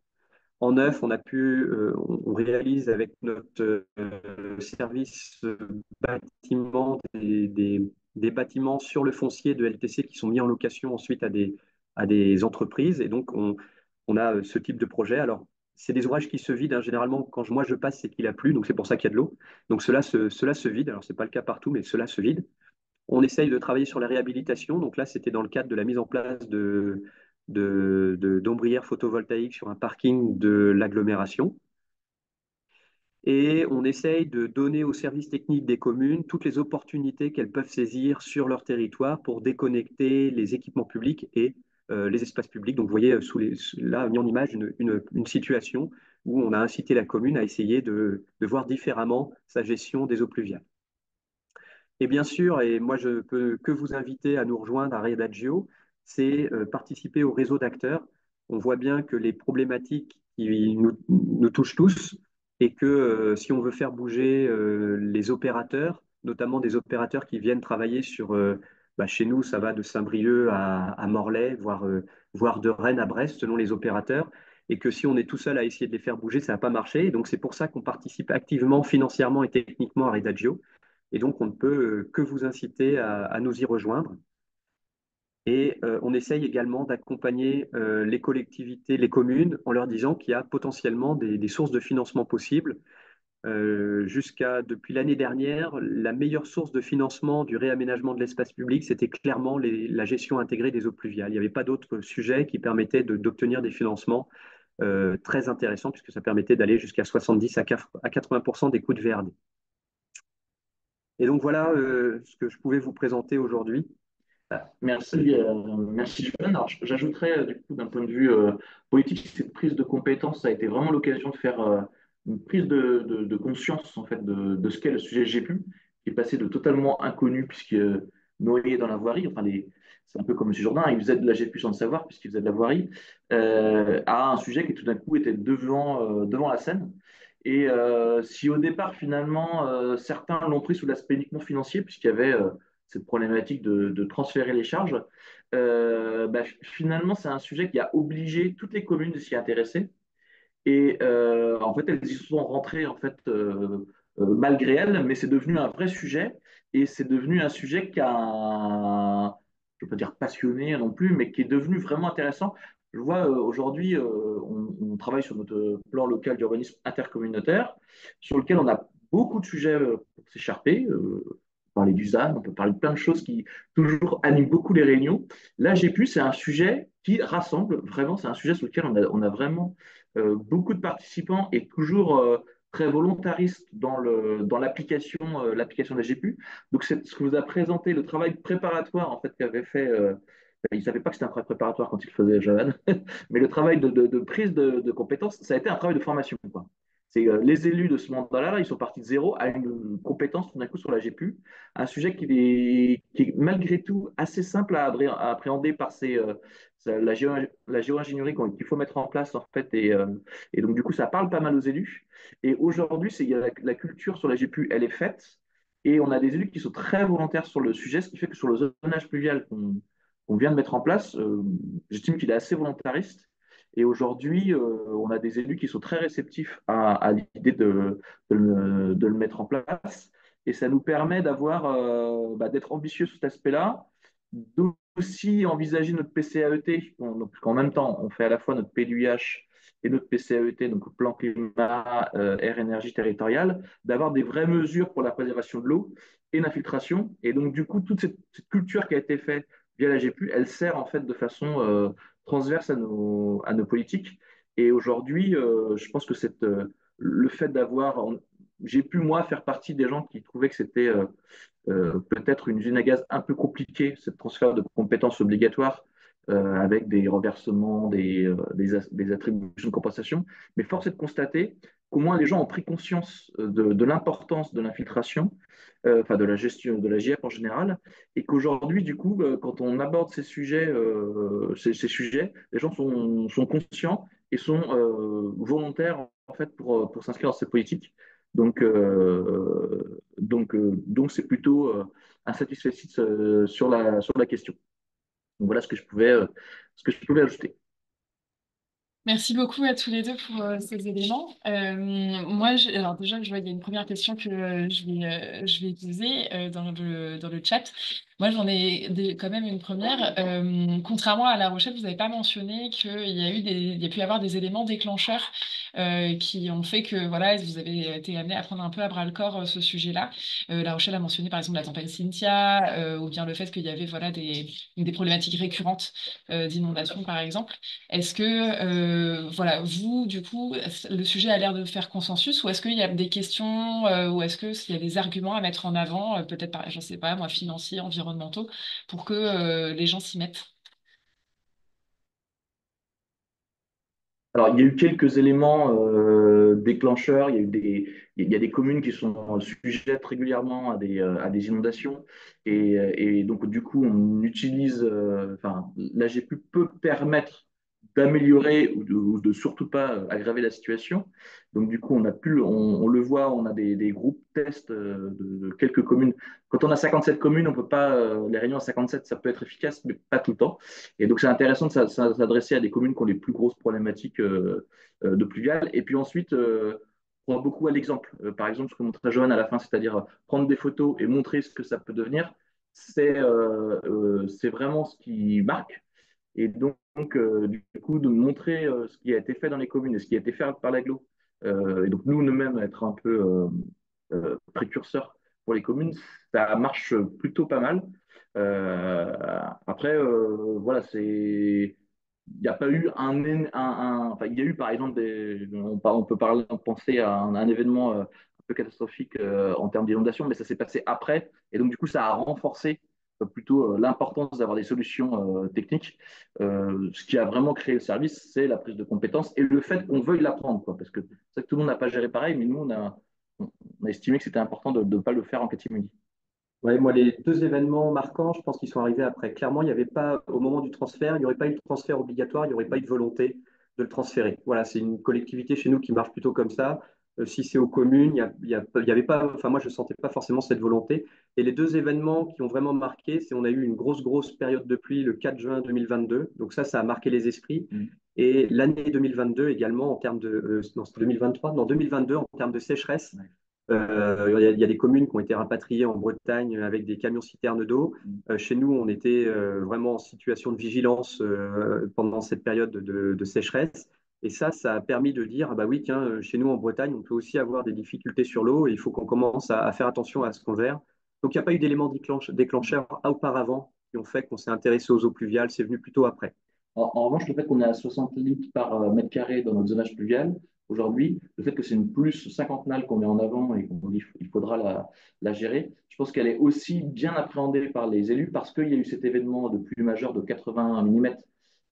Speaker 5: En neuf, on réalise avec notre service bâtiment des bâtiments sur le foncier de LTC qui sont mis en location ensuite à des entreprises. Et donc, on a ce type de projet. Alors, c'est des ouvrages qui se vident, hein. Généralement, quand moi je passe, c'est qu'il a plu, donc c'est pour ça qu'il y a de l'eau. Donc, cela se vide. Alors, ce n'est pas le cas partout, mais cela se vide. On essaye de travailler sur la réhabilitation. Donc là, c'était dans le cadre de la mise en place d'ombrières photovoltaïques sur un parking de l'agglomération. Et on essaye de donner aux services techniques des communes toutes les opportunités qu'elles peuvent saisir sur leur territoire pour déconnecter les équipements publics et les espaces publics. Donc vous voyez là mis en image une situation où on a incité la commune à essayer de voir différemment sa gestion des eaux pluviales. Et bien sûr, et moi je peux que vous inviter à nous rejoindre à Redagio, c'est participer au réseau d'acteurs. On voit bien que les problématiques qui nous touchent tous et que si on veut faire bouger les opérateurs, notamment des opérateurs qui viennent travailler sur, chez nous, ça va de Saint-Brieuc à Morlaix, voire de Rennes à Brest, selon les opérateurs, et que si on est tout seul à essayer de les faire bouger, ça ne va pas marcher. Et donc c'est pour ça qu'on participe activement, financièrement et techniquement à Redagio. Et donc, on ne peut que vous inciter à nous y rejoindre. Et on essaye également d'accompagner les collectivités, les communes, en leur disant qu'il y a potentiellement des sources de financement possibles. Depuis l'année dernière, la meilleure source de financement du réaménagement de l'espace public, c'était clairement la gestion intégrée des eaux pluviales. Il n'y avait pas d'autres sujets qui permettaient d'obtenir des financements très intéressants, puisque ça permettait d'aller jusqu'à 70 à 80% des coûts de VRD. Et donc voilà ce que je pouvais vous présenter aujourd'hui.
Speaker 4: Merci Joanne. Alors, j'ajouterais du coup d'un point de vue politique, cette prise de compétence, ça a été vraiment l'occasion de faire une prise de conscience en fait de ce qu'est le sujet GPU, qui est passé de totalement inconnu puisque noyé dans la voirie. C'est un peu comme M. Jourdain, il faisait de la GPU sans le savoir puisqu'il faisait de la voirie, à un sujet qui tout d'un coup était devant la scène. Et si au départ finalement certains l'ont pris sous l'aspect uniquement financier puisqu'il y avait cette problématique de transférer les charges, finalement, c'est un sujet qui a obligé toutes les communes de s'y intéresser. Et en fait, elles y sont rentrées en fait, malgré elles, mais c'est devenu un vrai sujet. Et c'est devenu un sujet je ne veux pas dire passionné non plus, mais qui est devenu vraiment intéressant. Je vois aujourd'hui, on travaille sur notre plan local d'urbanisme intercommunautaire, sur lequel on a beaucoup de sujets pour s'écharper. On peut parler du ZAN, on peut parler de plein de choses qui toujours animent beaucoup les réunions. Là, j'ai pu, c'est un sujet qui rassemble vraiment, c'est un sujet sur lequel on a vraiment beaucoup de participants et toujours très volontaristes dans l'application de la GPU. Donc, c'est ce que vous a présenté, le travail préparatoire en fait qu'avait fait. Il ne savait pas que c'était un travail préparatoire quand il faisait Johan, mais le travail de prise de compétences, ça a été un travail de formation, quoi. C'est les élus de ce mandat-là, ils sont partis de zéro à une compétence tout d'un coup sur la GPU, un sujet qui est malgré tout assez simple à appréhender par la géo-ingénierie qu'il faut mettre en place en fait, et donc du coup ça parle pas mal aux élus. Et aujourd'hui, la culture sur la GPU, elle est faite, et on a des élus qui sont très volontaires sur le sujet, ce qui fait que sur le zonage pluvial qu'on vient de mettre en place, j'estime qu'il est assez volontariste. Et aujourd'hui, on a des élus qui sont très réceptifs à l'idée de le mettre en place. Et ça nous permet d'être ambitieux sur cet aspect-là, d'aussi envisager notre PCAET, donc, qu'en même temps, on fait à la fois notre PLUIH et notre PCAET, donc plan climat, air, énergie territoriale, d'avoir des vraies mesures pour la préservation de l'eau et l'infiltration. Et donc, du coup, toute cette culture qui a été faite via la GPU, elle sert en fait de façon transverse à nos politiques. Et aujourd'hui, je pense que le fait j'ai pu moi faire partie des gens qui trouvaient que c'était peut-être une usine à gaz un peu compliquée, ce transfert de compétences obligatoires avec des reversements, des attributions de compensation. Mais force est de constater qu'au moins les gens ont pris conscience de l'importance de l'infiltration, enfin de la gestion de la GIEP en général, et qu'aujourd'hui, du coup, quand on aborde ces sujets, les gens sont conscients et sont volontaires en fait pour s'inscrire dans ces politiques. Donc c'est plutôt un satisfait sur la question. Donc voilà ce que je pouvais ajouter.
Speaker 1: Merci beaucoup à tous les deux pour ces éléments. Moi, alors déjà, je vois, il y a une première question que je vais poser dans le chat. Moi, j'en ai quand même une première. Contrairement à La Rochelle, vous n'avez pas mentionné il y a pu y avoir des éléments déclencheurs qui ont fait que voilà, vous avez été amené à prendre un peu à bras le corps ce sujet-là. La Rochelle a mentionné par exemple la tempête Cynthia, ou bien le fait qu'il y avait voilà, des problématiques récurrentes d'inondation, par exemple. Est-ce que, voilà, vous, du coup, le sujet a l'air de faire consensus ou est-ce qu'il y a des questions ou est-ce qu'il y a des arguments à mettre en avant, peut-être, je ne sais pas, moi, financiers, environnementaux, pour que les gens s'y mettent?
Speaker 4: Alors, il y a eu quelques éléments déclencheurs. Il y a des communes qui sont sujettes régulièrement à des inondations. Et donc, du coup, on utilise, enfin, la GPU peut permettre d'améliorer ou de surtout pas aggraver la situation. Donc, du coup, on le voit, on a des groupes tests de quelques communes. Quand on a 57 communes, on peut pas, les réunions à 57, ça peut être efficace, mais pas tout le temps. Et donc, c'est intéressant de s'adresser à des communes qui ont les plus grosses problématiques de pluvial. Et puis ensuite, on voit beaucoup à l'exemple. Par exemple, ce que montrait Johan à la fin, c'est-à-dire prendre des photos et montrer ce que ça peut devenir, c'est vraiment ce qui marque. Et donc, du coup, de montrer ce qui a été fait dans les communes et ce qui a été fait par l'agglo. Et donc, nous-mêmes, être un peu précurseurs pour les communes, ça marche plutôt pas mal. Après, voilà, il n'y a pas eu enfin, il y a eu par exemple on peut penser à un événement un peu catastrophique en termes d'inondation, mais ça s'est passé après, et donc du coup ça a renforcé plutôt l'importance d'avoir des solutions techniques. Ce qui a vraiment créé le service, c'est la prise de compétences et le fait qu'on veuille l'apprendre, quoi, parce que c'est que tout le monde n'a pas géré pareil, mais nous on a estimé que c'était important de ne pas le faire en catimini.
Speaker 5: Ouais, moi, les deux événements marquants, je pense qu'ils sont arrivés après. Clairement, il n'y avait pas, au moment du transfert, il n'y aurait pas eu de transfert obligatoire, il n'y aurait pas eu de volonté de le transférer. Voilà, c'est une collectivité chez nous qui marche plutôt comme ça. Si c'est aux communes, il y avait pas, enfin, moi, je ne sentais pas forcément cette volonté. Et les deux événements qui ont vraiment marqué, c'est on a eu une grosse, grosse période de pluie le 4 juin 2022. Donc ça a marqué les esprits. Et l'année 2022 également, en termes de, non, c'était 2023, non, 2022, en termes de sécheresse. Il y a des communes qui ont été rapatriées en Bretagne avec des camions-citernes d'eau. Chez nous, on était vraiment en situation de vigilance pendant cette période de sécheresse. Et ça a permis de dire, ah bah oui, tiens, chez nous en Bretagne, on peut aussi avoir des difficultés sur l'eau et il faut qu'on commence à faire attention à ce qu'on gère. Donc, il n'y a pas eu d'éléments déclencheurs auparavant qui ont fait qu'on s'est intéressé aux eaux pluviales. C'est venu plutôt après.
Speaker 4: En revanche, le fait qu'on est à 60 litres par mètre carré dans notre zonage pluvial, aujourd'hui, le fait que c'est une plus cinquantennale qu'on met en avant et qu'on dit qu'il faudra la gérer, je pense qu'elle est aussi bien appréhendée par les élus parce qu'il y a eu cet événement de pluie majeure de 80 mm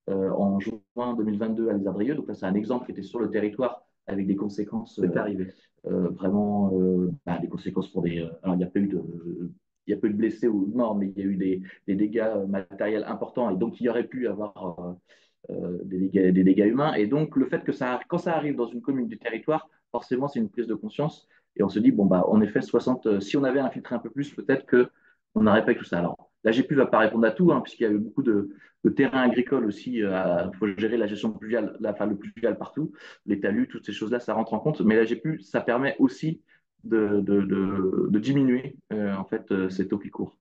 Speaker 4: en juin 2022 à l'Isardrieux. Donc là, c'est un exemple qui était sur le territoire avec des conséquences
Speaker 5: C'est arrivé.
Speaker 4: vraiment des conséquences pour des. Alors, il y a peu de blessés ou de morts, mais il y a eu des dégâts matériels importants et donc il y aurait pu avoir des dégâts humains. Et donc, le fait que quand ça arrive dans une commune du territoire, forcément, c'est une prise de conscience. Et on se dit, bon, bah, en effet, 60, si on avait infiltré un peu plus, peut-être qu'on n'aurait pas eu tout ça. Alors, la GPU ne va pas répondre à tout, hein, puisqu'il y a eu beaucoup de terrains agricoles aussi. Il faut gérer la gestion pluviale, enfin, le pluvial partout, les talus, toutes ces choses-là, ça rentre en compte. Mais la GPU, ça permet aussi de diminuer en fait, cette eau qui court.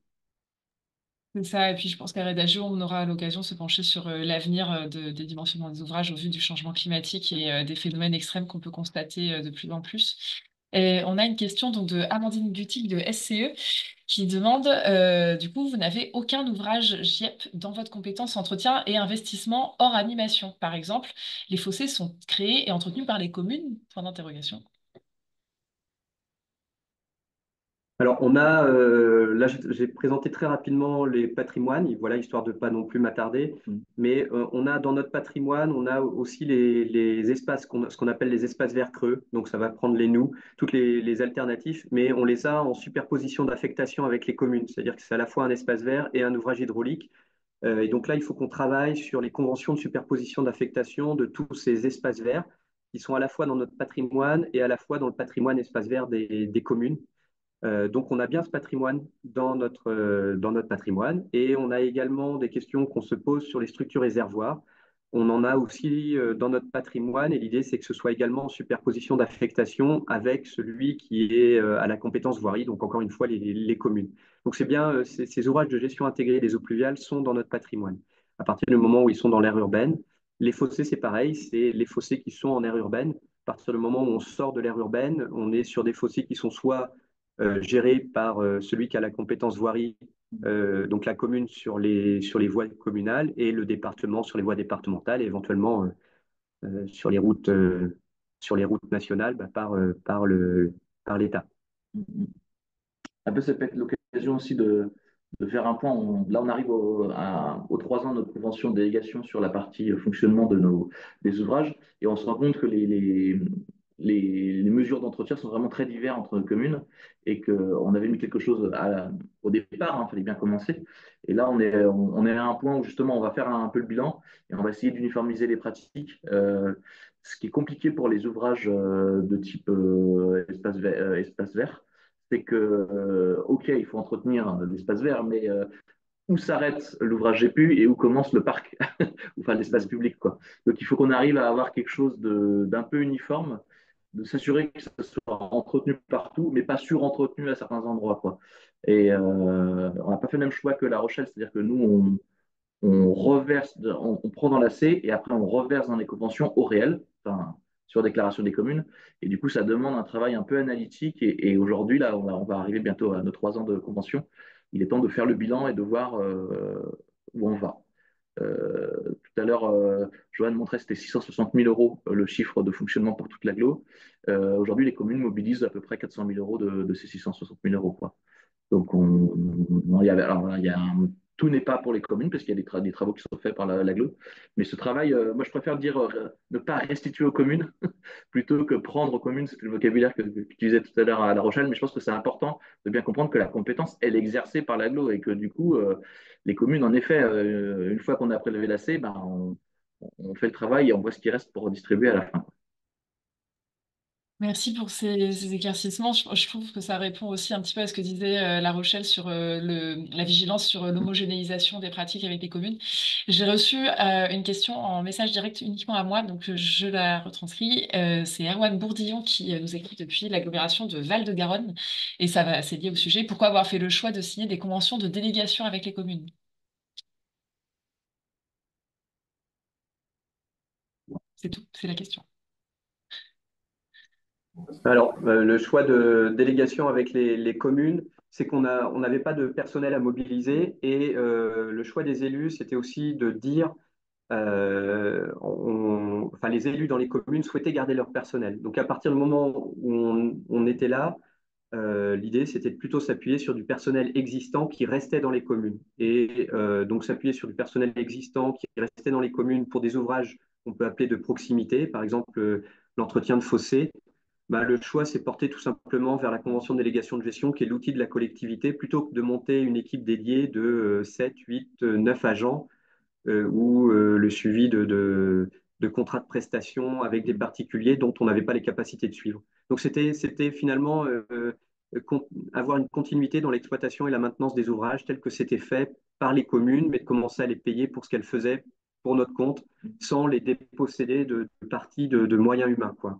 Speaker 1: C'est ça, et puis je pense qu'à Redagio, on aura l'occasion de se pencher sur l'avenir des dimensionnements des ouvrages au vu du changement climatique et des phénomènes extrêmes qu'on peut constater de plus en plus. Et on a une question donc de Amandine Gutic de SCE qui demande du coup, vous n'avez aucun ouvrage GIEP dans votre compétence entretien et investissement hors animation. Par exemple, les fossés sont créés et entretenus par les communes? Point d'interrogation.
Speaker 5: Alors, là, j'ai présenté très rapidement les patrimoines, voilà, histoire de pas non plus m'attarder. Mais on a dans notre patrimoine, on a aussi les espaces, ce qu'on appelle les espaces verts creux. Donc, ça va prendre toutes les alternatives, mais on les a en superposition d'affectation avec les communes. C'est-à-dire que c'est à la fois un espace vert et un ouvrage hydraulique. Et donc là, il faut qu'on travaille sur les conventions de superposition d'affectation de tous ces espaces verts qui sont à la fois dans notre patrimoine et à la fois dans le patrimoine espace vert des communes. Donc, on a bien ce patrimoine dans notre patrimoine et on a également des questions qu'on se pose sur les structures réservoirs. On en a aussi dans notre patrimoine et l'idée, c'est que ce soit également en superposition d'affectation avec celui qui est à la compétence voirie, donc encore une fois, les communes. Donc, c'est bien, ces ouvrages de gestion intégrée des eaux pluviales sont dans notre patrimoine. À partir du moment où ils sont dans l'aire urbaine, les fossés, c'est pareil, c'est les fossés qui sont en aire urbaine. À partir du moment où on sort de l'aire urbaine, on est sur des fossés qui sont soit géré par celui qui a la compétence voirie, donc la commune sur les voies communales et le département sur les voies départementales et éventuellement sur sur les routes nationales bah, par l'État.
Speaker 4: Un peu, ça peut être l'occasion aussi de faire un point. Là, on arrive aux 3 ans de notre convention de délégation sur la partie fonctionnement des ouvrages et on se rend compte que les mesures d'entretien sont vraiment très diverses entre les communes et qu'on avait mis quelque chose au départ, il fallait bien commencer. Et là, on est à un point où justement, on va faire un peu le bilan et on va essayer d'uniformiser les pratiques. Ce qui est compliqué pour les ouvrages de type espace vert, c'est que, OK, il faut entretenir l'espace vert, mais où s'arrête l'ouvrage GPU et où commence le parc, enfin l'espace public, quoi. Donc il faut qu'on arrive à avoir quelque chose d'un peu uniforme, de s'assurer que ça soit entretenu partout, mais pas sur-entretenu à certains endroits, quoi. Et on n'a pas fait le même choix que La Rochelle, c'est-à-dire que nous, on reverse, on prend dans la C et après on reverse dans les conventions au réel, enfin, sur déclaration des communes. Et du coup, ça demande un travail un peu analytique. Et aujourd'hui, là, on va arriver bientôt à nos 3 ans de convention. Il est temps de faire le bilan et de voir où on va. Tout à l'heure, Johan montrait que c'était 660 000 euros le chiffre de fonctionnement pour toute l'agglo. Aujourd'hui, les communes mobilisent à peu près 400 000 euros de ces 660 000 euros, quoi. Donc, alors, voilà, tout n'est pas pour les communes parce qu'il y a des travaux qui sont faits par l'agglo. Mais ce travail, moi, je préfère dire ne pas restituer aux communes plutôt que prendre aux communes. C'était le vocabulaire que tu disais tout à l'heure à La Rochelle. Mais je pense que c'est important de bien comprendre que la compétence, elle est exercée par l'agglo et que du coup, les communes, en effet, une fois qu'on a prélevé la C, ben, on fait le travail et on voit ce qui reste pour redistribuer à la fin.
Speaker 1: Merci pour ces éclaircissements. Je trouve que ça répond aussi un petit peu à ce que disait La Rochelle sur la vigilance sur l'homogénéisation des pratiques avec les communes. J'ai reçu une question en message direct uniquement à moi, donc je la retranscris. C'est Erwan Bourdillon qui nous écrit depuis l'agglomération de Val-de-Garonne, et c'est lié au sujet. Pourquoi avoir fait le choix de signer des conventions de délégation avec les communes? C'est tout, c'est la question.
Speaker 5: Alors, le choix de délégation avec les communes, c'est on n'avait pas de personnel à mobiliser et le choix des élus, c'était aussi de dire, enfin, les élus dans les communes souhaitaient garder leur personnel. Donc, à partir du moment où on était là, l'idée, c'était de plutôt s'appuyer sur du personnel existant qui restait dans les communes. Et donc, s'appuyer sur du personnel existant qui restait dans les communes pour des ouvrages qu'on peut appeler de proximité, par exemple l'entretien de fossés. Bah, le choix s'est porté tout simplement vers la convention de délégation de gestion, qui est l'outil de la collectivité, plutôt que de monter une équipe dédiée de 7, 8, 9 agents ou le suivi de contrats de prestation avec des particuliers dont on n'avait pas les capacités de suivre. Donc c'était finalement avoir une continuité dans l'exploitation et la maintenance des ouvrages tels que c'était fait par les communes, mais de commencer à les payer pour ce qu'elles faisaient pour notre compte, sans les déposséder de parties de moyens humains, quoi.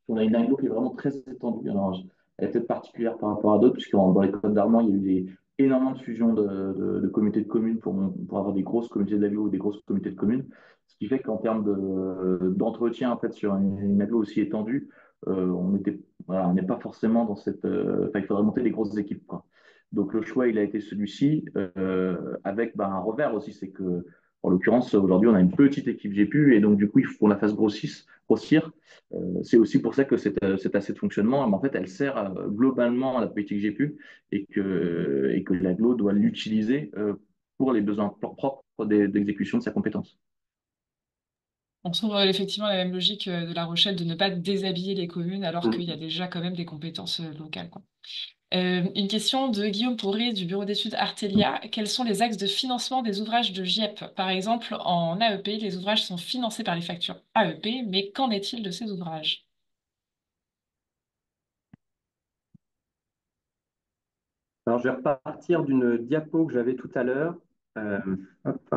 Speaker 4: On a une aglo qui est vraiment très étendue. Alors, elle est peut-être particulière par rapport à d'autres, puisque dans les Côtes d'Armor, il y a eu énormément de fusions de communautés de communes pour avoir des grosses communautés d'aglo ou des grosses communautés de communes. Ce qui fait qu'en termes d'entretien, en fait, sur une aglo aussi étendue, voilà, on n'est pas forcément dans cette. Enfin, il faudrait monter des grosses équipes, quoi. Donc, le choix, il a été celui-ci, avec un revers aussi, c'est que, en l'occurrence, aujourd'hui, on a une petite équipe GPU, et donc, du coup, il faut qu'on la fasse grossir. C'est aussi pour ça que cet asset de fonctionnement, en fait, elle sert globalement à la politique GPU et que l'aglo doit l'utiliser pour les besoins propres d'exécution de sa compétence.
Speaker 1: On trouve effectivement la même logique de La Rochelle de ne pas déshabiller les communes alors qu'il y a
Speaker 5: Mm.
Speaker 1: déjà quand même des compétences locales, quoi. Une question de Guillaume Pourré du bureau d'études Artelia. Quels sont les axes de financement des ouvrages de GIEP? Par exemple, en AEP, les ouvrages sont financés par les factures AEP, mais qu'en est-il de ces ouvrages?
Speaker 5: Alors, je vais repartir d'une diapo que j'avais tout à l'heure. Euh, hop.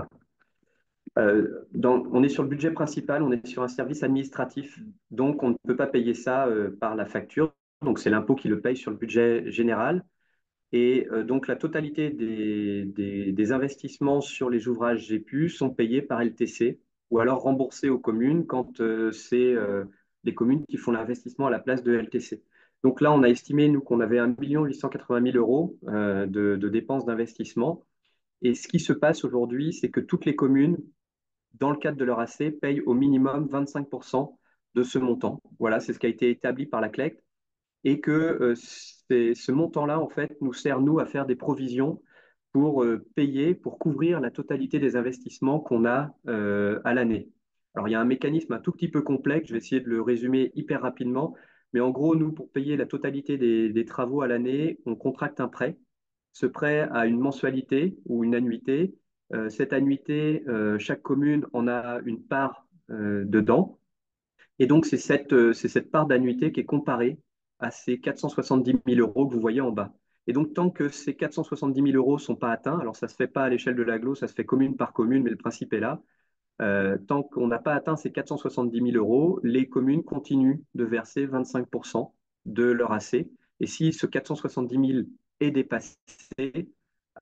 Speaker 5: On est sur le budget principal, on est sur un service administratif, donc on ne peut pas payer ça par la facture. Donc c'est l'impôt qui le paye sur le budget général. Et donc la totalité des investissements sur les ouvrages GPU sont payés par LTC ou alors remboursés aux communes quand c'est les communes qui font l'investissement à la place de LTC. Donc là, on a estimé, nous, qu'on avait 1 880 000 euros de dépenses d'investissement. Et ce qui se passe aujourd'hui, c'est que toutes les communes dans le cadre de leur AC, payent au minimum 25% de ce montant. Voilà, c'est ce qui a été établi par la CLEC et que ce montant-là, en fait, nous sert, nous, à faire des provisions pour payer, pour couvrir la totalité des investissements qu'on a à l'année. Alors, il y a un mécanisme un tout petit peu complexe, je vais essayer de le résumer hyper rapidement, mais en gros, nous, pour payer la totalité des travaux à l'année, on contracte un prêt. Ce prêt a une mensualité ou une annuité. Cette annuité, chaque commune en a une part dedans. Et donc, c'est cette part d'annuité qui est comparée à ces 470 000 euros que vous voyez en bas. Et donc, tant que ces 470 000 euros ne sont pas atteints, alors ça ne se fait pas à l'échelle de l'agglo, ça se fait commune par commune, mais le principe est là. Tant qu'on n'a pas atteint ces 470 000 euros, les communes continuent de verser 25% de leur AC. Et si ce 470 000 est dépassé,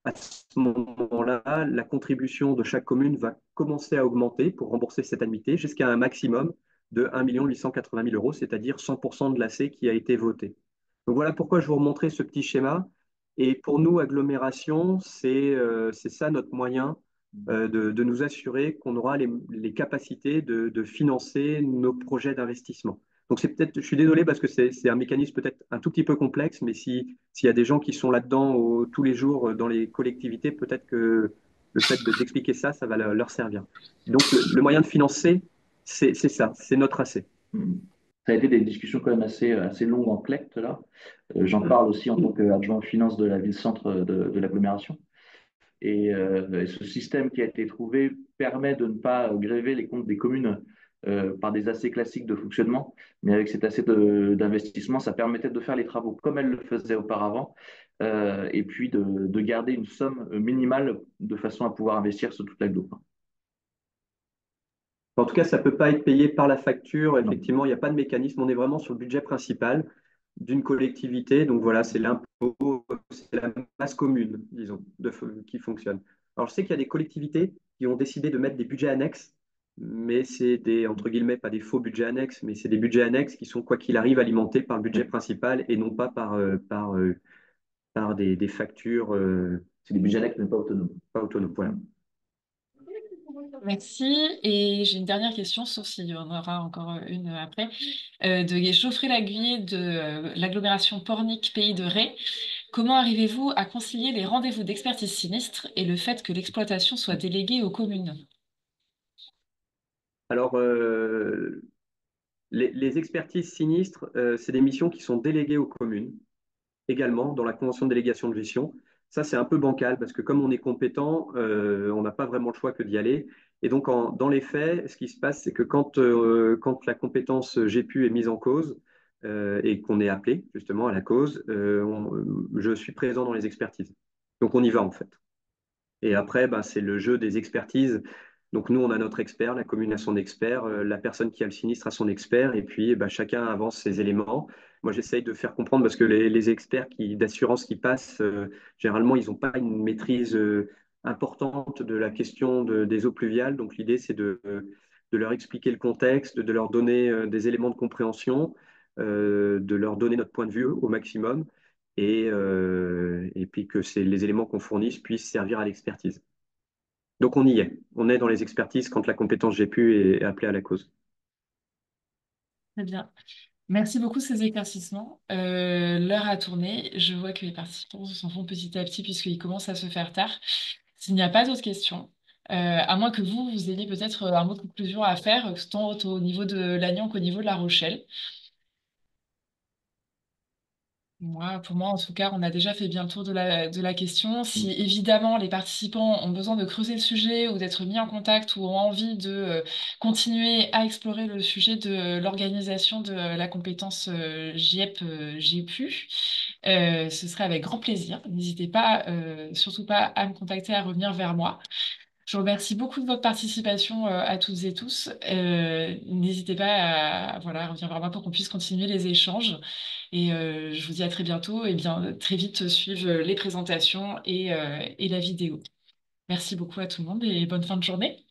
Speaker 5: à ce moment-là, la contribution de chaque commune va commencer à augmenter pour rembourser cette annuité jusqu'à un maximum de 1 880 000 euros, c'est-à-dire 100% de l'AC qui a été voté. Donc voilà pourquoi je vous remontrais ce petit schéma. Et pour nous, agglomération, c'est ça notre moyen de nous assurer qu'on aura les capacités de financer nos projets d'investissement. Donc c'est peut-être, je suis désolé parce que c'est un mécanisme peut-être un tout petit peu complexe, mais s'il y a des gens qui sont là-dedans tous les jours dans les collectivités, peut-être que le fait d'expliquer ça, ça va leur servir. Donc le moyen de financer, c'est ça, c'est notre AC.
Speaker 4: Ça a été des discussions quand même assez longues en CLECT, là. J'en parle aussi en tant qu'adjoint aux finances de la ville-centre de l'agglomération. Et ce système qui a été trouvé permet de ne pas gréver les comptes des communes par des AC classiques de fonctionnement, mais avec cet AC d'investissement, ça permettait de faire les travaux comme elle le faisait auparavant, et puis de garder une somme minimale de façon à pouvoir investir sur toute l'agglo.
Speaker 5: En tout cas, ça ne peut pas être payé par la facture.
Speaker 4: Non.
Speaker 5: Effectivement, il n'y a pas de mécanisme. On est vraiment sur le budget principal d'une collectivité. Donc voilà, c'est l'impôt, c'est la masse commune, disons, qui fonctionne. Alors je sais qu'il y a des collectivités qui ont décidé de mettre des budgets annexes, mais c'est des, entre guillemets, pas des faux budgets annexes, mais c'est des budgets annexes qui sont, quoi qu'il arrive, alimentés par le budget principal et non pas par des factures
Speaker 4: C'est des budgets annexes, mais pas autonomes.
Speaker 5: pas autonomes. Voilà.
Speaker 1: Merci. Et j'ai une dernière question, sauf s'il y en aura encore une après, de Geoffrey Laguier de l'agglomération Pornic Pays de Ré. Comment arrivez-vous à concilier les rendez-vous d'expertise sinistre et le fait que l'exploitation soit déléguée aux communes?
Speaker 5: Alors, les expertises sinistres, c'est des missions qui sont déléguées aux communes, également dans la convention de délégation de gestion. Ça, c'est un peu bancal parce que comme on est compétent, on n'a pas vraiment le choix que d'y aller. Et donc, dans les faits, ce qui se passe, c'est que quand la compétence GPU est mise en cause et qu'on est appelé justement à la cause, je suis présent dans les expertises. Donc, on y va en fait. Et après, ben, c'est le jeu des expertises. Donc nous, on a notre expert, la commune a son expert, la personne qui a le sinistre a son expert, et puis ben, chacun avance ses éléments. Moi, j'essaye de faire comprendre parce que les experts d'assurance qui passent, généralement, ils n'ont pas une maîtrise importante de la question des eaux pluviales. Donc l'idée, c'est de leur expliquer le contexte, de leur donner des éléments de compréhension, de leur donner notre point de vue au maximum et puis que les éléments qu'on fournisse puissent servir à l'expertise. Donc on y est. On est dans les expertises quand la compétence GPU est appelée à la cause.
Speaker 1: Très bien. Merci beaucoup de ces éclaircissements. L'heure a tourné. Je vois que les participants s'en vont petit à petit puisqu'il commence à se faire tard. S'il n'y a pas d'autres questions, à moins que vous ayez peut-être un mot de conclusion à faire, tant au niveau de Lannion qu'au niveau de La Rochelle. Pour moi, en tout cas, on a déjà fait bien le tour de la question. Si évidemment les participants ont besoin de creuser le sujet ou d'être mis en contact ou ont envie de continuer à explorer le sujet de l'organisation de la compétence GIEP GPU, ce serait avec grand plaisir. N'hésitez pas, surtout pas à me contacter, à revenir vers moi. Je vous remercie beaucoup de votre participation à toutes et tous. N'hésitez pas voilà, à revenir vers moi pour qu'on puisse continuer les échanges. Et je vous dis à très bientôt et bien très vite suivre les présentations et la vidéo. Merci beaucoup à tout le monde et bonne fin de journée.